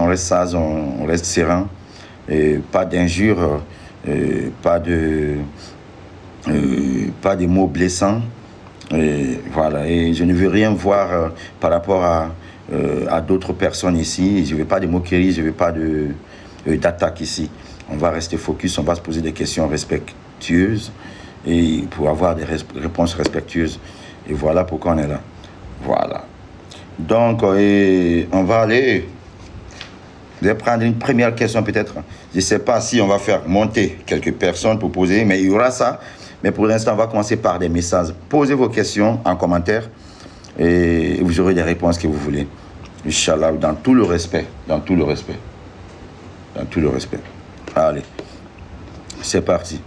on reste sage, on reste serein, et pas d'injures, pas de mots blessants. Et voilà, et je ne veux rien voir par rapport à d'autres personnes ici. Je ne veux pas de moqueries, je ne veux pas d'attaque ici. On va rester focus, on va se poser des questions respectueuses et pour avoir des réponses respectueuses. Et voilà pourquoi on est là. Voilà. Donc, on va aller. Je vais prendre une première question peut-être. Je ne sais pas si on va faire monter quelques personnes pour poser, mais il y aura ça. Mais pour l'instant, on va commencer par des messages. Posez vos questions en commentaire et vous aurez des réponses que vous voulez. Inch'Allah, dans tout le respect. Dans tout le respect. Dans tout le respect. Allez. C'est parti.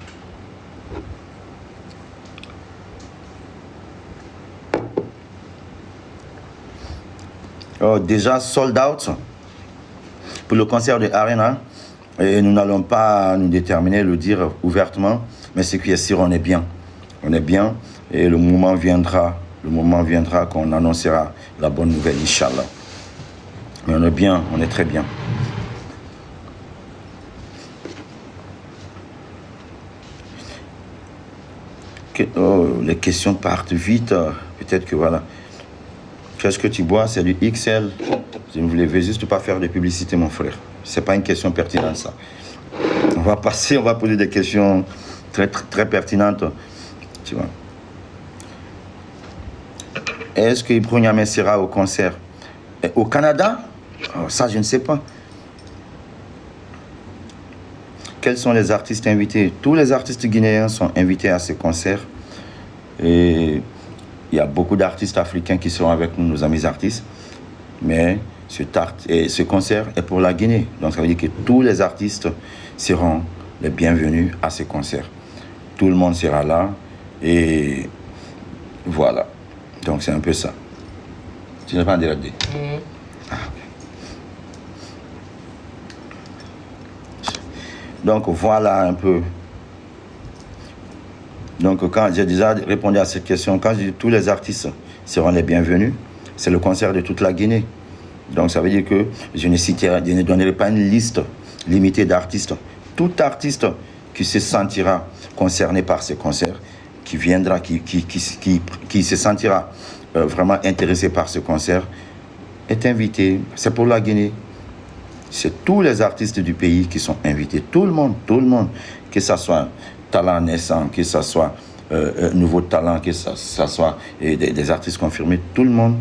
Oh, déjà sold out pour le concert de Arena. Et nous n'allons pas nous déterminer, le dire ouvertement. Mais ce qui est sûr, on est bien. On est bien et le moment viendra qu'on annoncera la bonne nouvelle, Inch'Allah. Mais on est bien, on est très bien. Les questions partent vite. Peut-être que voilà. Qu'est-ce que tu bois? C'est du XL. Je ne voulais juste pas faire de publicité, mon frère. C'est pas une question pertinente, ça. On va passer, on va poser des questions très, très, très pertinentes. Tu vois. Est-ce que Ibro Niamé sera au concert au Canada? Oh, ça, je ne sais pas. Quels sont les artistes invités? Tous les artistes guinéens sont invités à ce concert. Et il y a beaucoup d'artistes africains qui seront avec nous, nos amis artistes. Mais ce concert est pour la Guinée. Donc ça veut dire que tous les artistes seront les bienvenus à ce concert. Tout le monde sera là. Et voilà. Donc c'est un peu ça. Tu n'as pas en direct dit? Ah, okay. Donc voilà un peu. Donc quand j'ai déjà répondu à cette question, quand je dis tous les artistes seront les bienvenus, c'est le concert de toute la Guinée. Donc ça veut dire que je ne donnerai pas une liste limitée d'artistes. Tout artiste qui se sentira concerné par ce concert, qui viendra, qui se sentira vraiment intéressé par ce concert, est invité. C'est pour la Guinée. C'est tous les artistes du pays qui sont invités. Tout le monde. Que ce soit talent naissant, que ce soit nouveau talent, que ce soit des artistes confirmés, tout le monde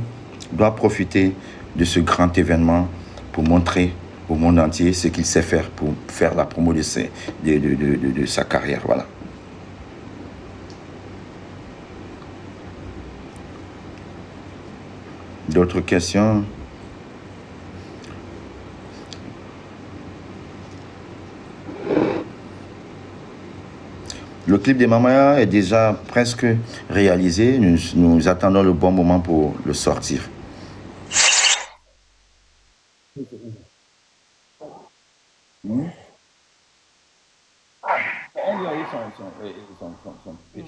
doit profiter de ce grand événement pour montrer au monde entier ce qu'il sait faire pour faire la promo de sa carrière. Voilà. D'autres questions? Le clip de Mamaya est déjà presque réalisé. Nous attendons le bon moment pour le sortir.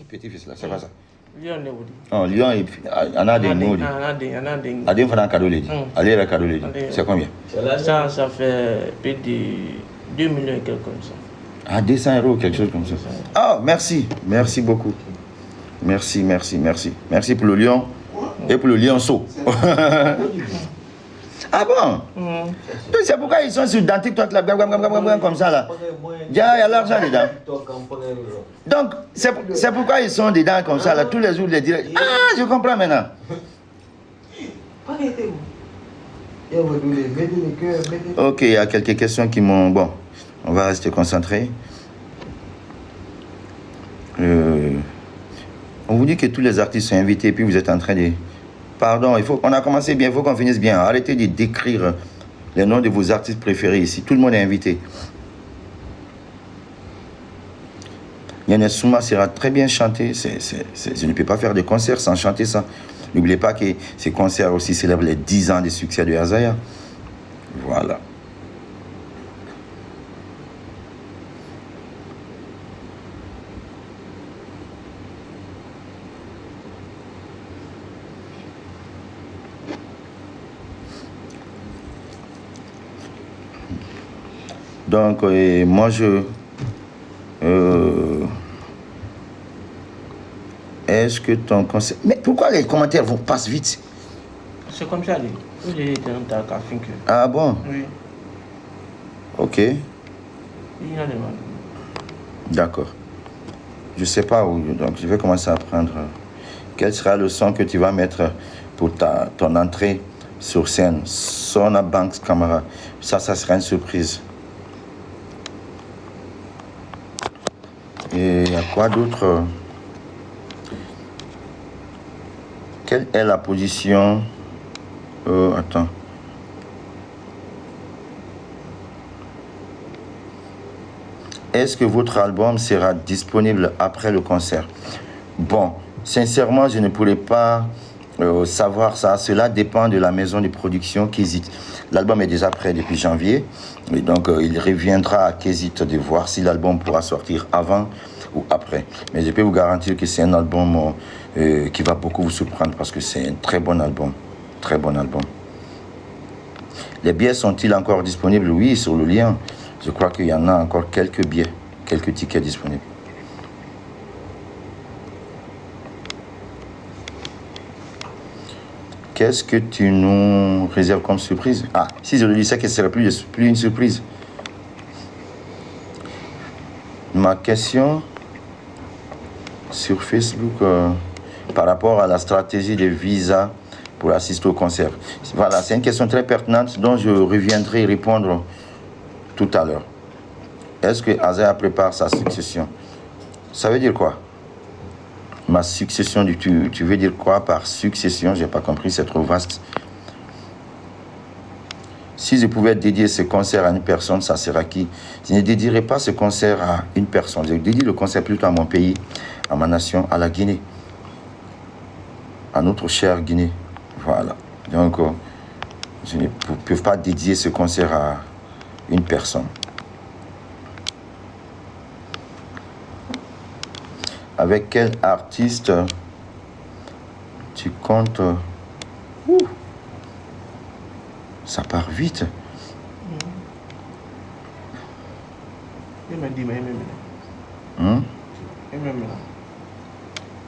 Petit-fils là, c'est pas ça. Oh, Lyon, il y en a des mots. Adé Fana Kadolé. Allez, la Kadolé. C'est combien? Ça fait plus de 2 millions et quelque comme ça. Ah, 200 €, quelque chose comme ça. Ah, merci. Merci beaucoup. Merci. Merci pour le lion et pour le lionceau. Ah bon? C'est pourquoi ils sont sur dans TikTok là, comme ça là. Il y a l'argent dedans. Donc, c'est pourquoi ils sont dedans comme ça là, tous les jours les directs. Ah, je comprends maintenant. Ok, il y a quelques questions qui m'ont... Bon, on va rester concentré. On vous dit que tous les artistes sont invités et puis vous êtes en train de... Pardon, on a commencé bien, il faut qu'on finisse bien. Arrêtez de décrire les noms de vos artistes préférés ici. Tout le monde est invité. Yana Souma sera très bien chanté. Je ne peux pas faire de concert sans chanter ça. N'oubliez pas que ces concerts aussi célèbrent les 10 ans de succès de Azaya. Voilà. Donc, moi, est-ce que ton conseil... Mais pourquoi les commentaires vous passent vite? C'est comme ça, j'ai été dans ta café. Ah bon? Oui. Ok, Il y a des mal. d'accord. Je sais pas où, donc je vais commencer à apprendre. Quel sera le son que tu vas mettre pour ton entrée sur scène? Sona Banks Camara. Ça sera une surprise. Et il y a quoi d'autre? Quelle est la position? Attends. Est-ce que votre album sera disponible après le concert? Bon, sincèrement, je ne pourrais pas savoir ça. Cela dépend de la maison de production Kézit. L'album est déjà prêt depuis janvier. Et donc, il reviendra à Kézit de voir si l'album pourra sortir avant ou après. Mais je peux vous garantir que c'est un album qui va beaucoup vous surprendre parce que c'est un très bon album. Très bon album. Les billets sont-ils encore disponibles? Oui, sur le lien. Je crois qu'il y en a encore quelques billets, quelques tickets disponibles. Qu'est-ce que tu nous réserves comme surprise? Ah, si je le disais que ce serait plus une surprise. Ma question sur Facebook par rapport à la stratégie de visa pour assister au concert. Voilà, c'est une question très pertinente dont je reviendrai répondre tout à l'heure. Est-ce que Azaya prépare sa succession? Ça veut dire quoi? Ma succession, tu veux dire quoi par succession? J'ai pas compris, c'est trop vaste. Si je pouvais dédier ce concert à une personne, ça sera qui? Je ne dédierai pas ce concert à une personne. Je dédie le concert plutôt à mon pays, à ma nation, à la Guinée. À notre chère Guinée. Voilà. Donc, je ne peux pas dédier ce concert à une personne. Avec quel artiste tu comptes? Ça part vite.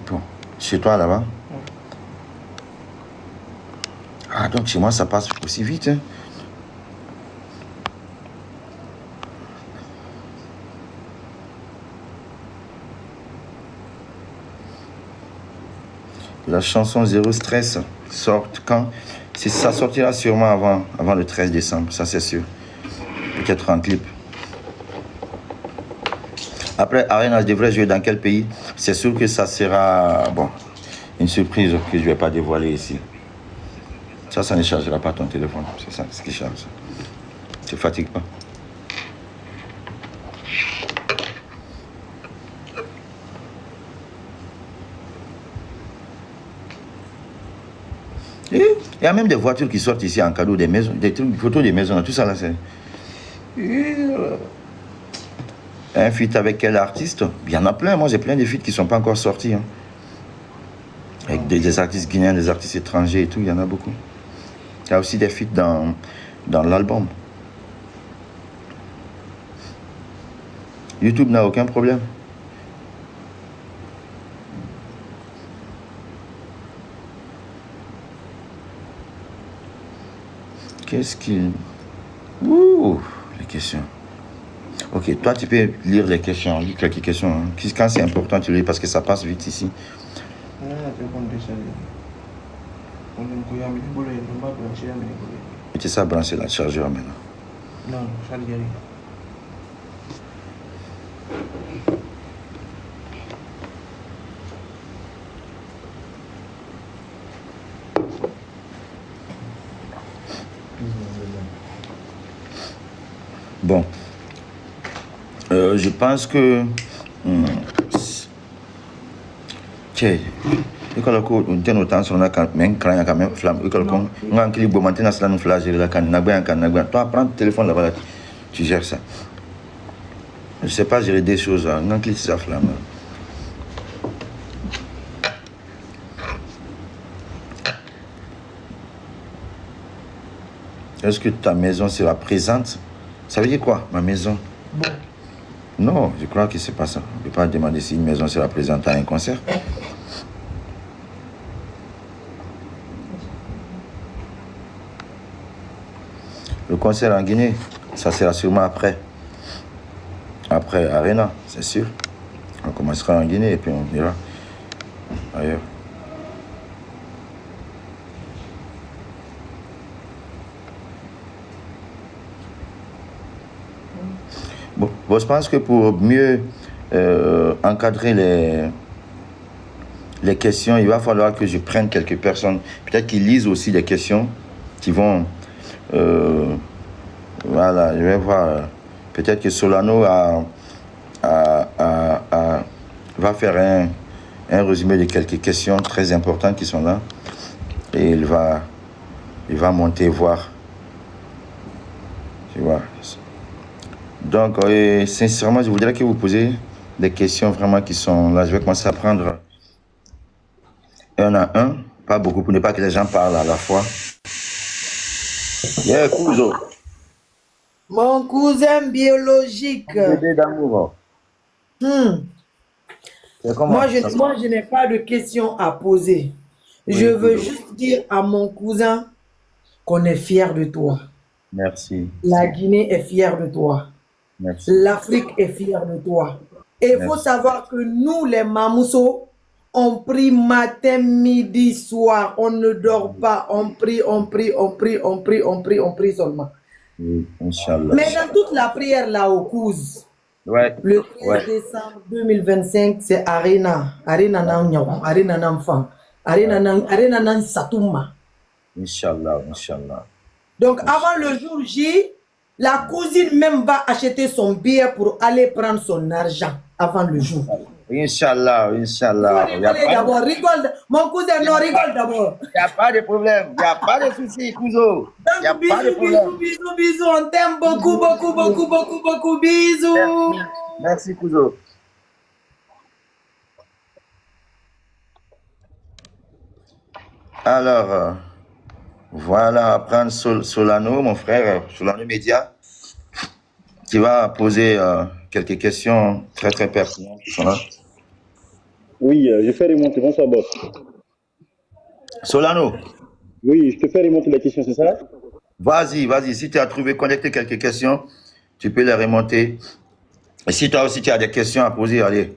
Bon, chez toi là-bas? Ah, donc chez moi ça passe aussi vite. Hein? La chanson Zéro Stress sort quand? Ça sortira sûrement avant le 13 décembre, ça c'est sûr. Peut-être en clip. Après, Arena devrait jouer dans quel pays? C'est sûr que ça sera une surprise que je ne vais pas dévoiler ici. Ça ne chargera pas ton téléphone. C'est ça, ce qui charge. Tu ne fatigues pas. Et il y a même des voitures qui sortent ici en cadeau, des maisons, des trucs, photos des maisons, tout ça là, c'est... Un feat avec quel artiste? Il y en a plein, moi j'ai plein de feats qui ne sont pas encore sortis. Hein. Avec des artistes guinéens, des artistes étrangers et tout, il y en a beaucoup. Il y a aussi des feats dans l'album. YouTube n'a aucun problème. Qu'est-ce qu'il... Ouh, les questions. Ok, toi tu peux lire les questions, lis quelques questions. Hein. Quand c'est important, tu lis parce que ça passe vite ici. Et tu sais brancher la chargeur maintenant. Non, chargeur. Bon. Je pense que... Tiens, école ko unten autant sur la même craint quand même flamme école con ngan clip bon maintenant cela nous flageller la can nagba toi prends le téléphone là-bas tu gères ça. Je sais pas gérer des choses ngan clip ça flamme. Est-ce que ta maison sera présente Ça veut dire quoi, ma maison? Bon. Non, je crois que c'est pas ça. On ne peut pas demander si une maison sera présente à un concert. Le concert en Guinée, ça sera sûrement après. Après Arena, c'est sûr. On commencera en Guinée et puis on ira ailleurs. Bon, je pense que pour mieux encadrer les questions, il va falloir que je prenne quelques personnes, peut-être qu'ils lisent aussi des questions, qui vont... voilà, je vais voir. Peut-être que Solano va faire un résumé de quelques questions très importantes qui sont là. Et il va monter voir. Tu vois. Donc, sincèrement, je voudrais que vous posiez des questions vraiment qui sont là. Je vais commencer à prendre un à un. Pas beaucoup pour ne pas que les gens parlent à la fois. Yeah, Kuzo. Mon cousin biologique. Bébé d'amour. C'est comment? Moi, je n'ai pas de questions à poser. Oui, Je veux Kuzo. juste dire à mon cousin qu'on est fier de toi. Merci. La Guinée est fière de toi. Merci. L'Afrique est fière de toi. Et il faut Merci. savoir que nous, les Mamousso, on prie matin, midi, soir. On ne dort pas. On prie, on prie, on prie, on prie, on prie, on prie seulement. Oui, Inch'Allah. Mais dans toute la prière là au Kouz, Ouais. le 13 Ouais. décembre 2025, c'est Arena. Arena Nanyang, Arena Namfang, Arena Nan Satouma. Inch'Allah, Inch'Allah. Donc avant le jour J, la cousine même va acheter son billet pour aller prendre son argent avant le jour. Inch'Allah, Inch'Allah. Rigolez d'abord, rigole. Mon cousin, non, rigole d'abord. Il n'y a pas de problème. Il n'y a pas de souci, Kuzo. Il n'y a Donc, pas de bisous, problème. bisous, bisous, bisous. On t'aime beaucoup, beaucoup, beaucoup, beaucoup, beaucoup. Bisous. Merci, Kuzo. Alors, voilà, à prendre Solano, mon frère, Solano Média, qui va poser quelques questions très, très pertinentes qui sont là. Oui, je fais remonter. Bonsoir, boss. Solano, Oui, je te fais remonter la question, c'est ça? vas-y, vas-y. Si tu as trouvé, connecté quelques questions, tu peux les remonter. Et si toi aussi tu as des questions à poser, allez.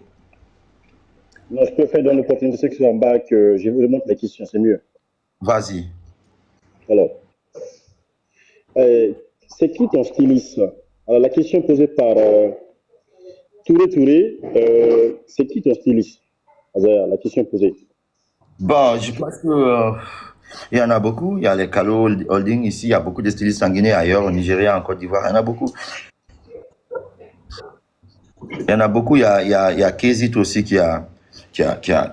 Non, je peux faire dans l'opportunité de ceux qui sont en bas que je vous remonte la question, c'est mieux. Vas-y. Alors, c'est qui ton styliste? Alors, la question posée par Touré, c'est qui ton styliste? Alors, la question posée. Bon, je pense que il y en a beaucoup. Il y a les Kalo Holding ici. Il y a beaucoup de stylistes en Guinée, ailleurs, au Nigeria, en Côte d'Ivoire. Il y en a beaucoup. Il y en a beaucoup. Il y a Kezit aussi qui a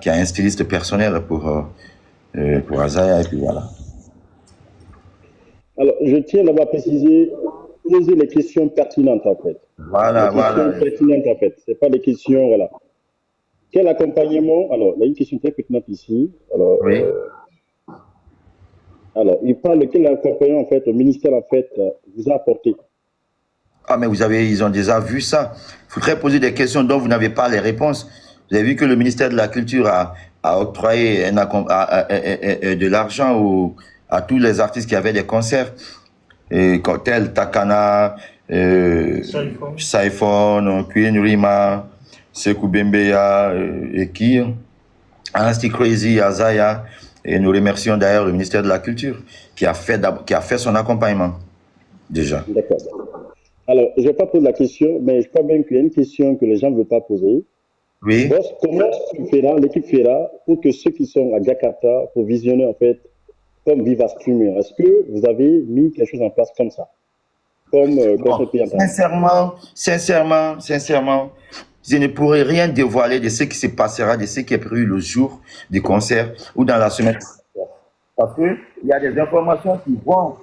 un styliste personnel pour Azaya. Et puis voilà. Alors, je tiens d'abord à préciser, poser les questions pertinentes, en fait. Voilà, Les questions pertinentes, en fait. Ce n'est pas des questions, voilà. Quel accompagnement? Alors, il y a une question très pertinente ici. Alors, oui. Alors, il parle de quel accompagnement, en fait, au ministère, en fait, vous a apporté? Ah, mais ils ont déjà vu ça. Il faudrait poser des questions dont vous n'avez pas les réponses. Vous avez vu que le ministère de la Culture a octroyé de l'argent à tous les artistes qui avaient des concerts, tels Takana, Saifon, Queen Rima, Sekou Bembeya, Ekir, Ansti Crazy, Azaya. Et nous remercions d'ailleurs le ministère de la Culture qui a fait son accompagnement déjà. D'accord. Alors, je ne vais pas poser la question, mais je crois bien qu'il y a une question que les gens ne veulent pas poser. Oui. Boss, comment l'équipe fera pour que ceux qui sont à Jakarta, pour visionner en fait, comme Viva Streamer, est-ce que vous avez mis quelque chose en place comme ça? Sincèrement, je ne pourrais rien dévoiler de ce qui se passera, de ce qui est prévu le jour du concert ou dans la semaine. Parce qu'il y a des informations qui vont...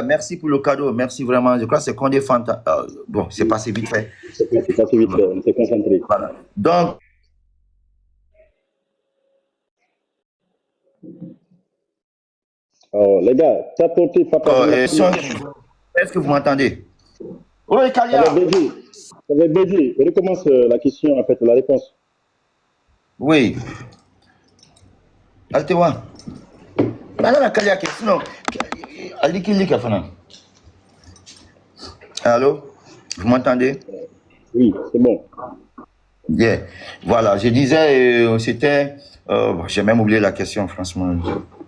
merci pour le cadeau, merci vraiment. Je crois que c'est Condé Fanta. Bon, c'est passé vite fait. C'est passé vite fait, on s'est concentré. Voilà. Donc, Alors, les gars, tapoter, papa. Est-ce que vous m'entendez? Oui, Ça Kalia. va BG. On recommence la question, en fait, la réponse. Oui. Altewa. Madame Kalia, question. Aliki Kafana. Allô? Vous m'entendez? Oui, c'est bon. Yeah. Voilà, je disais, c'était... j'ai même oublié la question, franchement.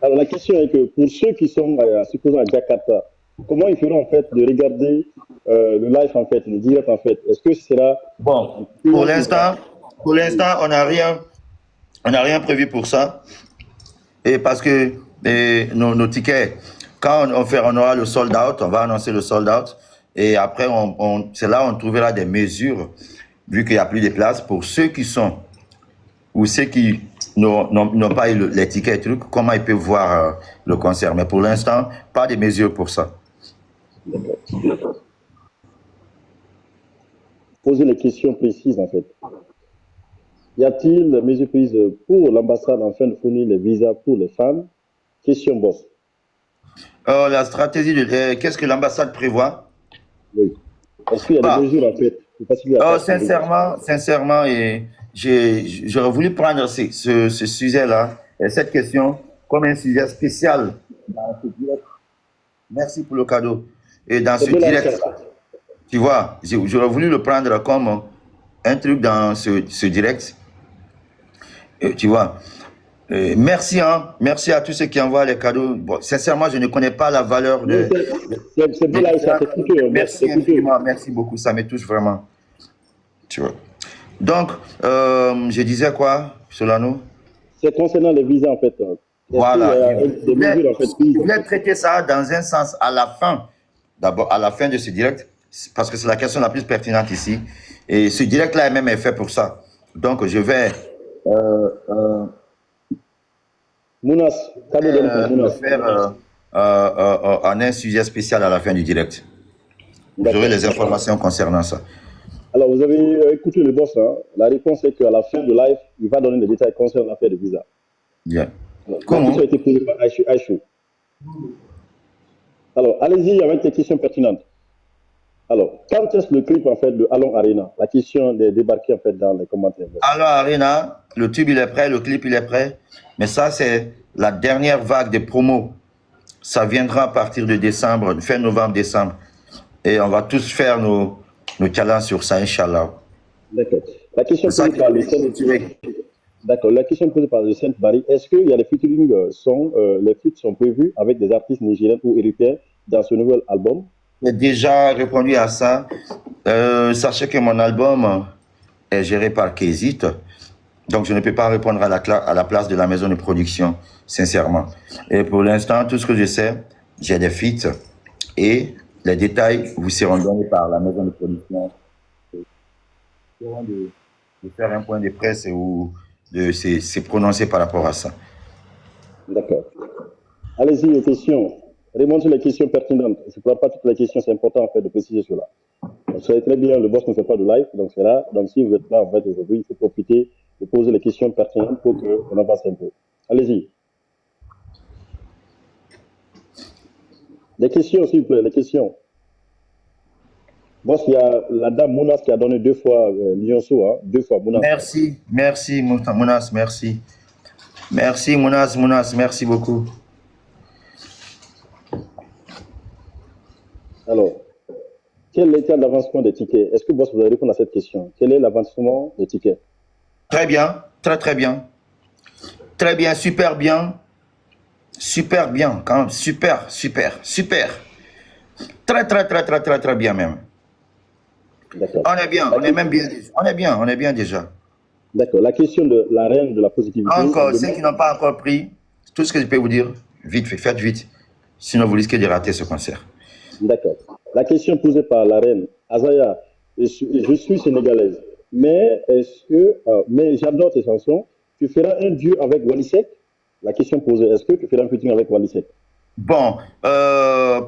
Alors, la question est que pour ceux qui sont, supposons, à Jakarta, comment ils feront, en fait, de regarder le live, en fait, le direct, en fait? Est-ce que ce sera... Bon, pour l'instant, on n'a rien prévu pour ça. Et parce que nos tickets, quand on aura le sold out, on va annoncer le sold out. Et après, c'est là où on trouvera des mesures, vu qu'il n'y a plus de place, pour ceux qui sont, ou ceux qui n'ont pas eu les tickets et trucs, comment ils peuvent voir le concert. Mais pour l'instant, pas de mesures pour ça. Poser les questions précises, en fait. Y a-t-il des mesures prises pour l'ambassade afin de fournir les visas pour les femmes? Question boss. La stratégie, qu'est-ce que l'ambassade prévoit? Oui. Est-ce qu'il y a des mesures, en fait, pour faciliter la tâche? Sincèrement, et j'aurais voulu prendre ce sujet-là et cette question comme un sujet spécial dans ce direct. Merci pour le cadeau. Et dans ce direct, tu vois, j'aurais voulu le prendre comme un truc dans ce direct. Tu vois. Merci, hein. Merci à tous ceux qui envoient les cadeaux. Bon, sincèrement, je ne connais pas la valeur de... C'est bien là, ça fait coûteux. Merci infiniment, merci beaucoup, ça me touche vraiment. Tu vois. Donc, je disais quoi, Solano? C'est concernant les visas, en fait. Voilà. Je voulais traiter ça dans un sens à la fin, d'abord, à la fin de ce direct, parce que c'est la question la plus pertinente ici. Et ce direct-là même est fait pour ça. Donc, je vais... Mounas, faire un sujet spécial à la fin du direct. Vous aurez les informations concernant ça. Alors, vous avez écouté le boss, hein? La réponse est qu'à la fin du live, il va donner des détails concernant l'affaire de visa. Bien. Comment? La question a été posée par Aïchou. Alors, allez-y avec des questions pertinentes. Alors, quand est-ce le clip, en fait, de Allons Arena? La question est débarquée, en fait, dans les commentaires. Allons Arena, le tube, il est prêt, le clip, il est prêt. Mais ça, c'est la dernière vague de promos. Ça viendra à partir de décembre, fin novembre, décembre. Et on va tous faire nos challenges sur ça, Inch'Allah. D'accord. La question posée par le D'accord. La question posée par le Saint-Barry, est-ce qu'il y a des featuring les feats sont prévus avec des artistes nigériens ou européens dans ce nouvel album? J'ai déjà répondu à ça. Sachez que mon album est géré par Kézit. Donc, je ne peux pas répondre à la place de la maison de production, sincèrement. Et pour l'instant, tout ce que je sais, j'ai des feats et les détails vous seront donnés par la maison de production. De faire un point de presse ou de se prononcer par rapport à ça. D'accord. Allez-y, aux questions. Répondez sur les questions pertinentes. Je ne prends pas toutes les questions, c'est important en fait de préciser cela. Vous savez très bien, le boss ne fait pas de live, donc c'est là. Donc si vous êtes là en fait aujourd'hui, il faut profiter de poser les questions pertinentes pour qu'on avance un peu. Allez-y. Les questions, s'il vous plaît, les questions. Boss, il y a la dame Mounas qui a donné 2 fois Lyonceau, hein, 2 fois Mounas. Merci Mounas, merci. Merci Mounas, merci beaucoup. Alors, quel est l'état d'avancement des tickets? Est-ce que Boss, vous allez répondre à cette question? Quel est l'avancement des tickets? Très bien, très bien. Très bien, super bien. Super bien, quand même, super. Très bien même. On est bien, on est bien déjà. D'accord, la question de la reine de la positivité. Encore, ceux qui n'ont pas encore pris, tout ce que je peux vous dire, vite, faites vite. Sinon, vous risquez de rater ce concert. D'accord. La question posée par la reine, Azaya, je suis sénégalaise, mais mais j'adore tes chansons. Tu feras un duo avec Wally Seck? La question posée, est-ce que tu feras un featuring avec Wally Seck? Bon,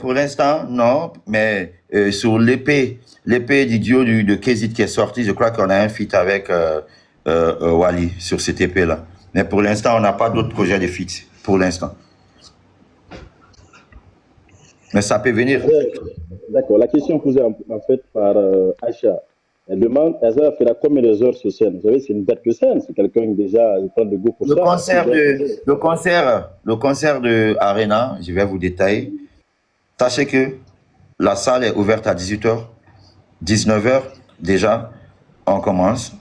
pour l'instant, non, mais sur l'épée du duo de Kézit qui est sorti, je crois qu'on a un feat avec Wally sur cette épée-là. Mais pour l'instant, on n'a pas d'autres projets de feat, pour l'instant. Mais ça peut venir. D'accord. La question posée en fait par Aïcha. Elle demande, Azaya fera combien d'heures sur scène? Vous savez, c'est une bête de scène. C'est quelqu'un qui déjà prend de goût pour Le ça. concert de Arena, je vais vous détailler. Sachez que la salle est ouverte à 18h, 19h déjà, on commence.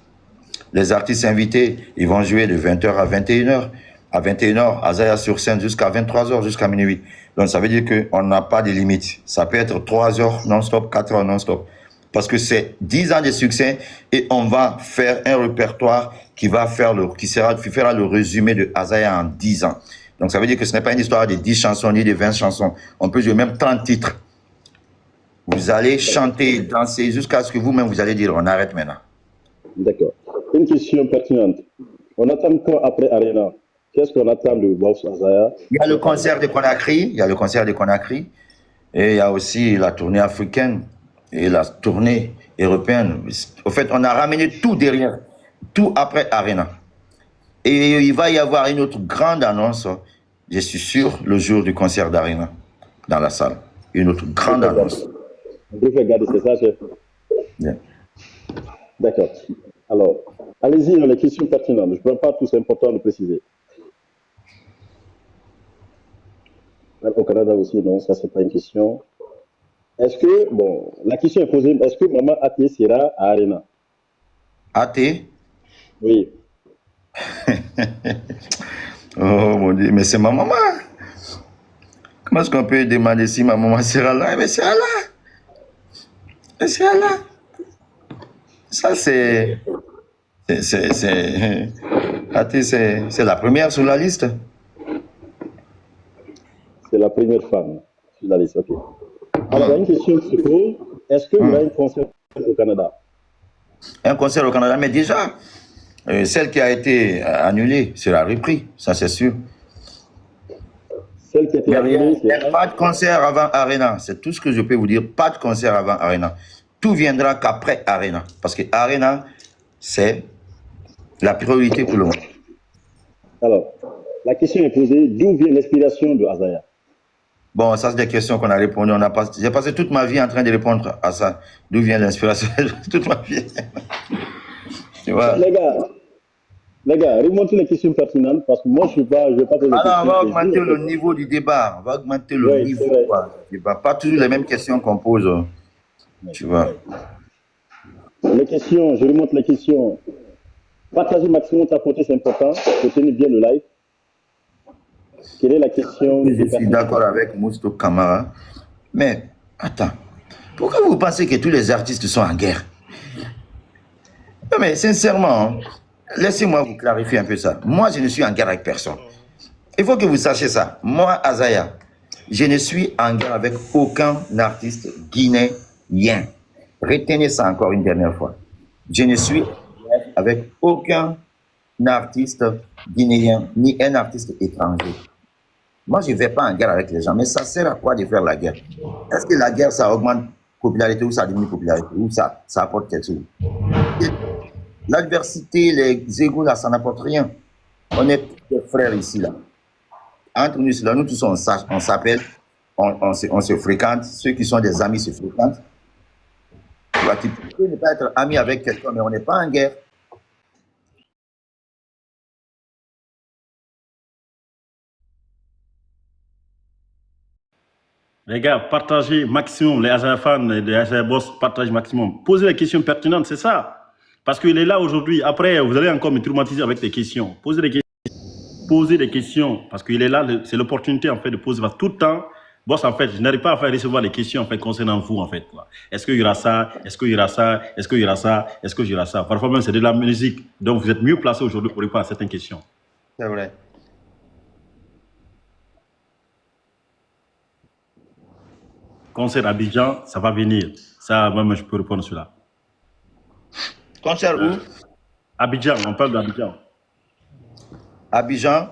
Les artistes invités, ils vont jouer de 20h à 21h. À 21h, Azaya sur scène jusqu'à 23h, jusqu'à minuit. Donc ça veut dire qu'on n'a pas de limite. Ça peut être 3 heures non-stop, 4 heures non-stop. Parce que c'est 10 ans de succès et on va faire un répertoire qui fera le résumé de Azaya en 10 ans. Donc ça veut dire que ce n'est pas une histoire de 10 chansons ni de 20 chansons. On peut jouer même 30 titres. Vous allez chanter, danser jusqu'à ce que vous-même vous allez dire on arrête maintenant. D'accord. Une question pertinente. On attend quand après Arena? Qu'est-ce qu'on attend de Boss Azaya? Il y a le concert de Conakry, et il y a aussi la tournée africaine et la tournée européenne. Au fait, on a ramené tout derrière, tout après Arena. Et il va y avoir une autre grande annonce, je suis sûr, le jour du concert d'Arena, dans la salle. Une autre grande annonce. On peut regarder, c'est ça, chef? Bien. D'accord. Alors, allez-y dans les questions pertinentes. Je ne prends pas tout, c'est important de préciser. Au Canada aussi, non, ça, c'est pas une question. Est-ce que, bon, la question est posée, est-ce que Maman Até sera à Arena? Até? Oui. Oh mon Dieu, mais c'est ma maman. Comment est-ce qu'on peut demander si ma maman sera là? Mais c'est là. Mais c'est là. Ça, c'est. Até, c'est la première sur la liste. C'est la première femme sur la liste, ok. Alors, il y a une question qui se pose. Est-ce qu'il y a un concert au Canada? Un concert au Canada, mais déjà, celle qui a été annulée sera reprise, ça c'est sûr. Celle qui a été Il annulée, n'y a pas de concert avant Arena, c'est tout ce que je peux vous dire. Pas de concert avant Arena. Tout viendra qu'après Arena, parce que Arena, c'est la priorité pour le monde. Alors, la question est posée, d'où vient l'inspiration de Azaya? Bon, ça c'est des questions qu'on a répondu. J'ai passé toute ma vie en train de répondre à ça. D'où vient l'inspiration? Toute ma vie. Tu vois? Les gars, remontez les questions pertinentes parce que moi je ne vais pas poser les questions. On va augmenter le niveau du débat. On va augmenter le niveau du débat. Pas toujours les mêmes questions qu'on pose. Tu vois? Les questions, je remonte les questions. Partager maximum ta côté, c'est important. Retenez bien le live. Quelle est la question? Je suis d'accord avec Mousto Kamara. Mais, attends. Pourquoi vous pensez que tous les artistes sont en guerre? Non, mais sincèrement, laissez-moi vous clarifier un peu ça. Moi, je ne suis en guerre avec personne. Il faut que vous sachiez ça. Moi, Azaya, je ne suis en guerre avec aucun artiste guinéen. Retenez ça encore une dernière fois. Je ne suis avec aucun artiste guinéen, ni un artiste étranger. Moi, je ne vais pas en guerre avec les gens, mais ça sert à quoi de faire la guerre? Est-ce que la guerre, ça augmente popularité ou ça diminue popularité? Ou ça apporte quelque chose? L'adversité, les égos, là, ça n'apporte rien. On est des frères ici, là. Entre nous, là, nous tous, on s'appelle, on se fréquente. Ceux qui sont des amis se fréquentent. Tu peux ne pas être ami avec quelqu'un, mais on n'est pas en guerre. Les gars, partagez maximum. Les Azaya fans, les Azaya boss, partagez maximum. Posez les questions pertinentes, c'est ça. Parce qu'il est là aujourd'hui. Après, vous allez encore me traumatiser avec des questions. Posez des questions. Parce qu'il est là, c'est l'opportunité en fait de poser tout le temps. Boss, en fait, je n'arrive pas à faire recevoir les questions en fait concernant vous en fait. Est-ce qu'il y aura ça? Est-ce qu'il y aura ça? Est-ce qu'il y aura ça? Est-ce qu'il y aura ça? Parfois même c'est de la musique. Donc vous êtes mieux placé aujourd'hui pour répondre à certaines questions. C'est vrai. Concert Abidjan, ça va venir. Ça, même, je peux répondre sur cela. Concert où? Abidjan, on parle d'Abidjan. Abidjan?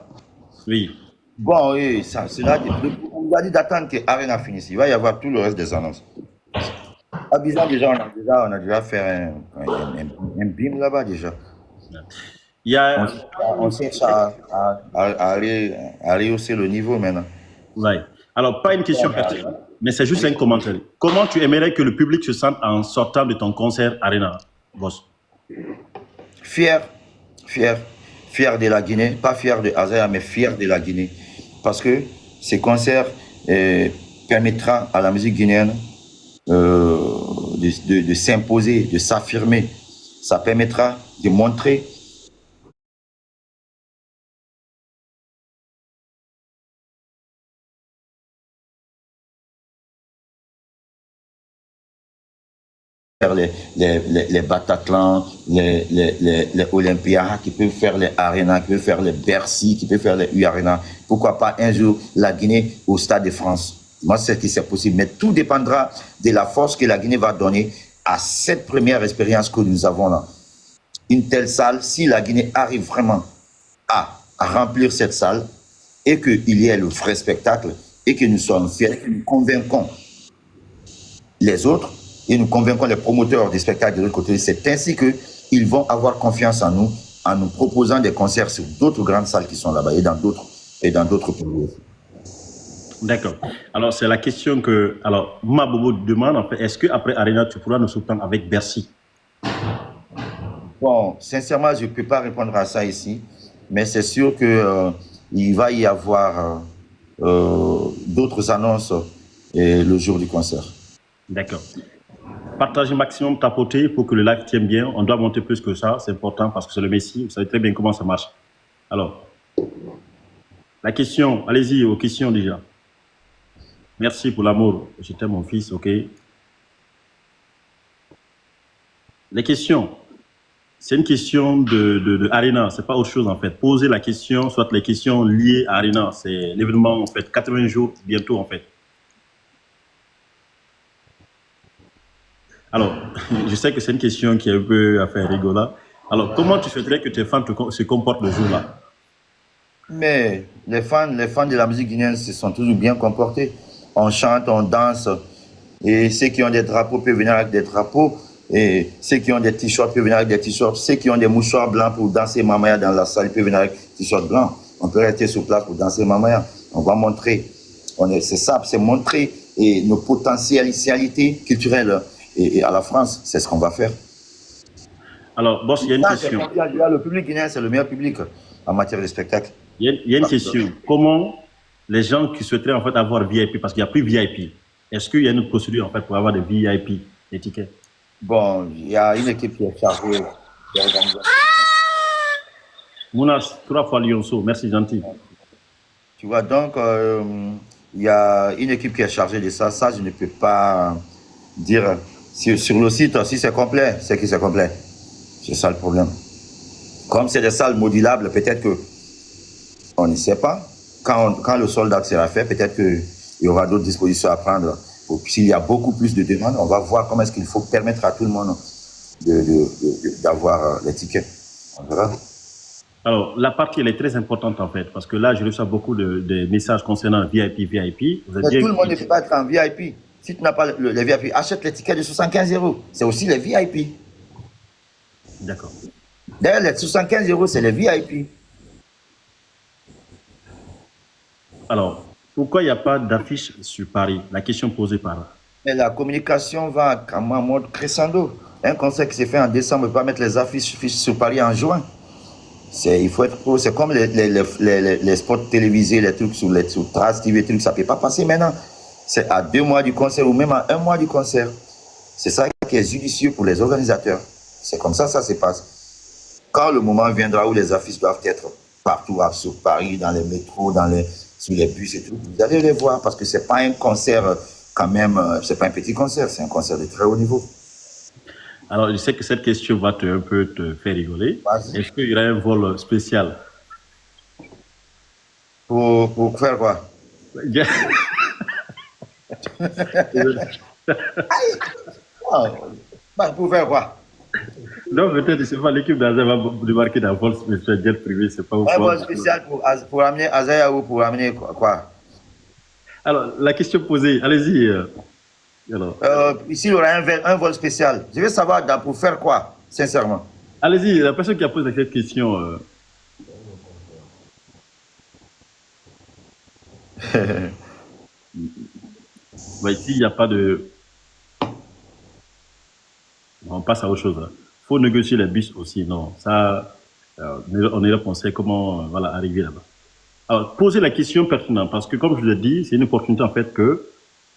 Oui. Bon, oui, ça, c'est là. On nous a dit d'attendre que Arena finisse. Il va y avoir tout le reste des annonces. Abidjan, déjà, on a déjà fait un BIM là-bas, déjà. Il y a... On cherche à aller hausser le niveau maintenant. Ouais. Alors, pas une question pertinente. Mais c'est juste un commentaire. Comment tu aimerais que le public se sente en sortant de ton concert Arena, boss? Fier, fier, fier de la Guinée, pas fier de Azaya, mais fier de la Guinée. Parce que ces concerts permettra à la musique guinéenne de s'imposer, de s'affirmer. Ça permettra de montrer les Bataclan, les Olympia, qui peuvent faire les Arena, qui peuvent faire les Bercy, qui peuvent faire les U-Arena. Pourquoi pas un jour la Guinée au Stade de France? Moi, c'est que c'est possible. Mais tout dépendra de la force que la Guinée va donner à cette première expérience que nous avons là. Une telle salle, si la Guinée arrive vraiment à remplir cette salle et qu'il y ait le vrai spectacle et que nous sommes fiers, que nous convaincons les autres, et nous convaincons les promoteurs des spectacles de l'autre côté, c'est ainsi qu'ils vont avoir confiance en nous proposant des concerts sur d'autres grandes salles qui sont là-bas et dans d'autres pays. D'accord. Alors, c'est la question que... Alors, Mabobo demande, en fait, est-ce qu'après Arena, tu pourras nous surprendre avec Bercy? Bon, sincèrement, je ne peux pas répondre à ça ici, mais c'est sûr qu'il va y avoir d'autres annonces le jour du concert. D'accord. Partagez maximum, tapoter pour que le live tienne bien. On doit monter plus que ça, c'est important parce que c'est le Messi. Vous savez très bien comment ça marche. Alors, la question, allez-y aux questions déjà. Merci pour l'amour. Je t'aime mon fils, ok. Les questions, c'est une question de Arena, c'est pas autre chose en fait. Posez la question, soit les questions liées à Arena. C'est l'événement en fait, 80 jours bientôt en fait. Alors, je sais que c'est une question qui est un peu à faire rigoler. Alors, comment tu souhaiterais que tes fans se comportent le jour-là? Mais les fans de la musique guinéenne se sont toujours bien comportés. On chante, on danse. Et ceux qui ont des drapeaux peuvent venir avec des drapeaux. Et ceux qui ont des t-shirts peuvent venir avec des t-shirts. Ceux qui ont des mouchoirs blancs pour danser Mamaya dans la salle peuvent venir avec des t-shirts blancs. On peut rester sur place pour danser Mamaya. On va montrer. C'est ça, c'est montrer nos potentialités culturelles. Et à la France, c'est ce qu'on va faire. Alors, boss, il y a une question. Le public guinéen, c'est le meilleur public en matière de spectacle. Il y a une question. Comment les gens qui souhaiteraient en fait avoir VIP, parce qu'il n'y a plus VIP, est-ce qu'il y a une procédure en fait pour avoir des VIP, des tickets? Bon, il y a une équipe qui est chargée. Mounas, 3 fois Lyonceau, merci gentil. Tu vois, donc, il y a une équipe qui est chargée de ça. Ça, je ne peux pas dire. Sur le site, si c'est complet, c'est que c'est complet. C'est ça le problème. Comme c'est des salles modulables, peut-être que on ne sait pas. Quand le sold-out sera fait, peut-être qu'il y aura d'autres dispositions à prendre. S'il y a beaucoup plus de demandes, on va voir comment est-ce qu'il faut permettre à tout le monde d'avoir les tickets. On verra. Alors, la partie, elle est très importante en fait, parce que là, je reçois beaucoup de messages concernant VIP. Tout le monde ne peut pas être en VIP. Si tu n'as pas les VIP, achète les tickets de 75 €. C'est aussi les VIP. D'accord. D'ailleurs, les 75 €, c'est les VIP. Alors, pourquoi il n'y a pas d'affiche sur Paris? La question posée par là. Mais la communication va en mode crescendo. Un concert qui s'est fait en décembre, on ne peut pas mettre les affiches sur Paris en juin. Il faut être pro. C'est comme les spots télévisés, les trucs sur Trace TV, trucs, ça ne peut pas passer maintenant. C'est à 2 mois du concert ou même à 1 mois du concert. C'est ça qui est judicieux pour les organisateurs. C'est comme ça se passe. Quand le moment viendra où les affiches doivent être partout sur Paris, dans les métros, sur les bus et tout, vous allez les voir parce que ce n'est pas un concert quand même, c'est pas un petit concert, c'est un concert de très haut niveau. Alors, je sais que cette question va un peu te faire rigoler. Est-ce qu'il y aurait un vol spécial? Pour faire quoi? Pour faire quoi? Non, peut-être, c'est pas l'équipe d'Azaya va débarquer dans un vol spécial jet privé, c'est pas où. Un vol spécial pour amener Azaya ou pour amener quoi? Alors, la question posée, allez-y. Ici, il y aura un vol spécial. Je veux savoir pour faire quoi, sincèrement. Allez-y, la personne qui a posé cette question. Bah, ici, il n'y a pas de... On passe à autre chose. Il faut négocier les bus aussi. Non, ça, on est là pour sait comment voilà, arriver là-bas. Alors, posez la question pertinente, parce que comme je l'ai dit, c'est une opportunité en fait que,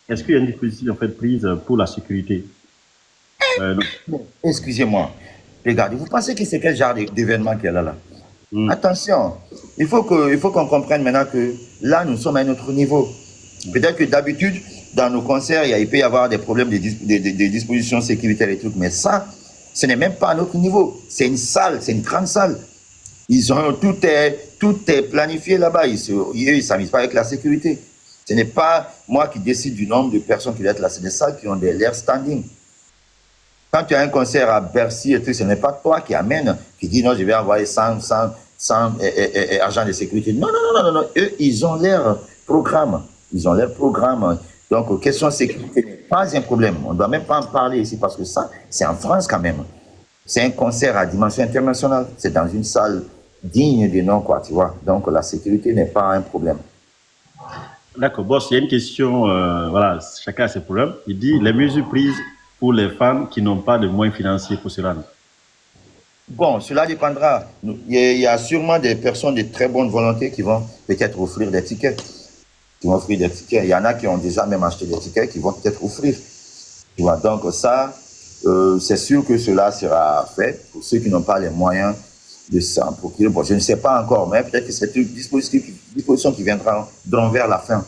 est-ce qu'il y a une disposition en fait prise pour la sécurité? Excusez-moi. Regardez, vous pensez que c'est quel genre d'événement qu'il y a là? Hmm. Attention, il faut qu'on comprenne maintenant que là, nous sommes à un autre niveau. Peut-être que d'habitude, dans nos concerts, il peut y avoir des problèmes de dispositions sécuritaires et tout, mais ça, ce n'est même pas à notre niveau. C'est une salle, c'est une grande salle. Tout est planifié là-bas. Ils ne s'amusent pas avec la sécurité. Ce n'est pas moi qui décide du nombre de personnes qui doivent être là. C'est des salles qui ont l'air standing. Quand tu as un concert à Bercy et tout, ce n'est pas toi qui amène, qui dit non, je vais envoyer 100 agents de sécurité. Non. Eux, ils ont leur programme. Donc, question sécurité n'est pas un problème. On ne doit même pas en parler ici parce que ça, c'est en France quand même. C'est un concert à dimension internationale. C'est dans une salle digne de nom, quoi, tu vois. Donc, la sécurité n'est pas un problème. D'accord, boss, il y a une question, voilà, chacun a ses problèmes. Il dit, les mesures prises pour les fans qui n'ont pas de moyens financiers pour se rendre. Bon, cela dépendra. Il y a sûrement des personnes de très bonne volonté qui vont peut-être offrir des tickets. Il y en a qui ont déjà même acheté des tickets qui vont peut-être offrir. Tu vois, donc ça, c'est sûr que cela sera fait pour ceux qui n'ont pas les moyens de s'en procurer. Bon, je ne sais pas encore, mais peut-être que c'est une disposition qui viendra vers la fin.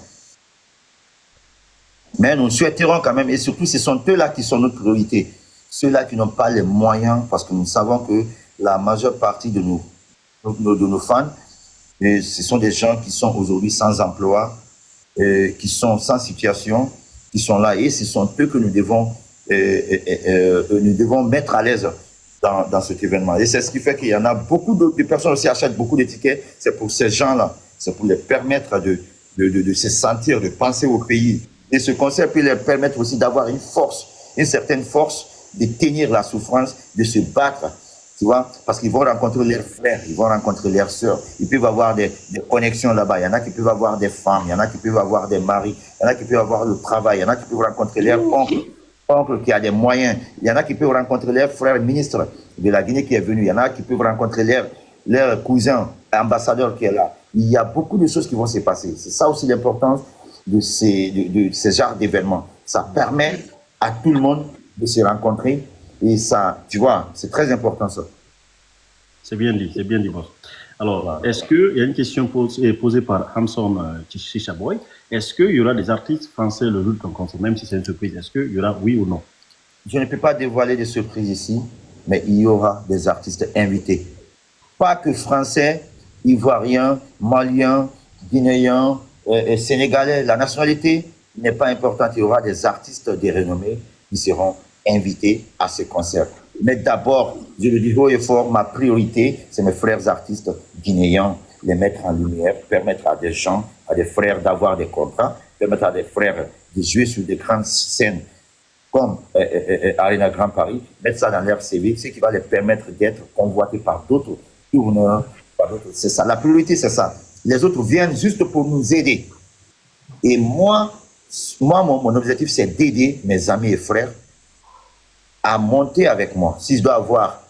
Mais nous souhaiterons quand même, et surtout ce sont eux-là qui sont notre priorité, ceux-là qui n'ont pas les moyens, parce que nous savons que la majeure partie de nos fans, ce sont des gens qui sont aujourd'hui sans emploi, qui sont sans situation, qui sont là, et ce sont eux que nous devons mettre à l'aise dans cet événement. Et c'est ce qui fait qu'il y en a beaucoup de personnes aussi achètent beaucoup de tickets, c'est pour ces gens-là, c'est pour les permettre de se sentir, de penser au pays. Et ce concert peut leur permettre aussi d'avoir une certaine force, de tenir la souffrance, de se battre, tu vois, parce qu'ils vont rencontrer leurs frères, ils vont rencontrer leurs sœurs, ils peuvent avoir des connexions là-bas, il y en a qui peuvent avoir des femmes, il y en a qui peuvent avoir des maris, il y en a qui peuvent avoir le travail, il y en a qui peuvent rencontrer leurs oncles qui a des moyens, il y en a qui peuvent rencontrer leurs frères ministres de la Guinée qui est venu, il y en a qui peuvent rencontrer leurs cousins ambassadeurs qui est là. Il y a beaucoup de choses qui vont se passer. C'est ça aussi l'importance de ces genres d'événements. Ça permet à tout le monde de se rencontrer et ça, tu vois, c'est très important ça. C'est bien dit, boss. Alors, est-ce qu'il y a une question posée par Hamson Chichaboy? Est-ce qu'il y aura des artistes français le jour de ton concert, même si c'est une surprise? Est-ce qu'il y aura oui ou non? Je ne peux pas dévoiler des surprises ici, mais il y aura des artistes invités. Pas que français, ivoiriens, maliens, guinéens, sénégalais. La nationalité n'est pas importante. Il y aura des artistes de renommée qui seront invités à ce concert. Mais d'abord, je le dis haut et fort, ma priorité, c'est mes frères artistes guinéens, les mettre en lumière, permettre à des gens, à des frères d'avoir des contrats, permettre à des frères de jouer sur des grandes scènes comme Arena Grand Paris, mettre ça dans leur CV, ce qui va les permettre d'être convoités par d'autres tourneurs. C'est ça, la priorité, c'est ça. Les autres viennent juste pour nous aider. Et moi mon objectif, c'est d'aider mes amis et frères à monter avec moi. Si je dois avoir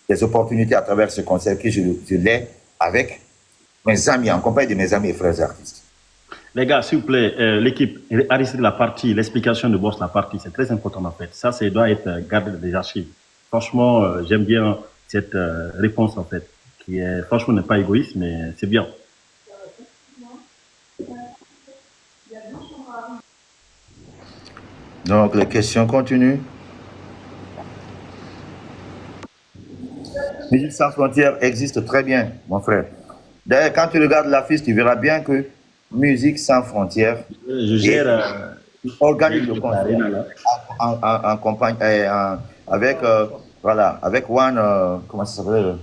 des opportunités à travers ce concert, que je l'ai avec mes amis, en compagnie de mes amis et frères artistes. Les gars, s'il vous plaît, l'équipe, arrêtez la partie, l'explication de boss la partie, c'est très important en fait. Ça doit être gardé dans les archives. Franchement, j'aime bien cette réponse en fait, qui est, franchement, n'est pas égoïste, mais c'est bien. Donc, les questions continuent. Musique sans frontières existe très bien, mon frère. D'ailleurs, quand tu regardes l'affiche, tu verras bien que Musique sans frontières organise le concert en compagnie avec One, comment ça s'appelle?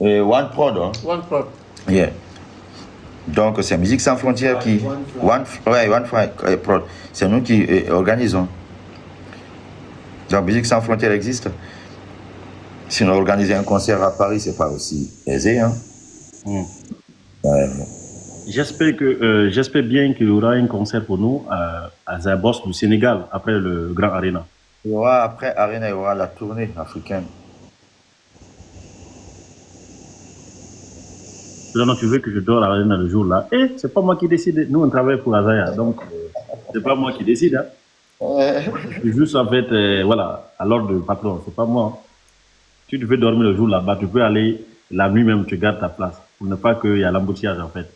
One Prod. Hein? One Prod. Yeah. Donc, c'est Musique sans frontières qui... One Prod. C'est nous qui organisons. Donc, Musique sans frontières existe. Sinon, organiser un concert à Paris, c'est pas aussi aisé. Hein? J'espère bien qu'il y aura un concert pour nous à Zabos du Sénégal après le Grand Arena. Il y aura, après Arena, il y aura la tournée africaine. Non, tu veux que je dors à l'Arena le jour-là? C'est pas moi qui décide. Nous, on travaille pour Azaya, donc c'est pas moi qui décide. Hein. C'est juste en fait, voilà, à l'ordre du patron, c'est pas moi. Si tu veux dormir le jour là-bas, tu peux aller la nuit même, tu gardes ta place pour ne pas qu'il y ait l'embouteillage en fait.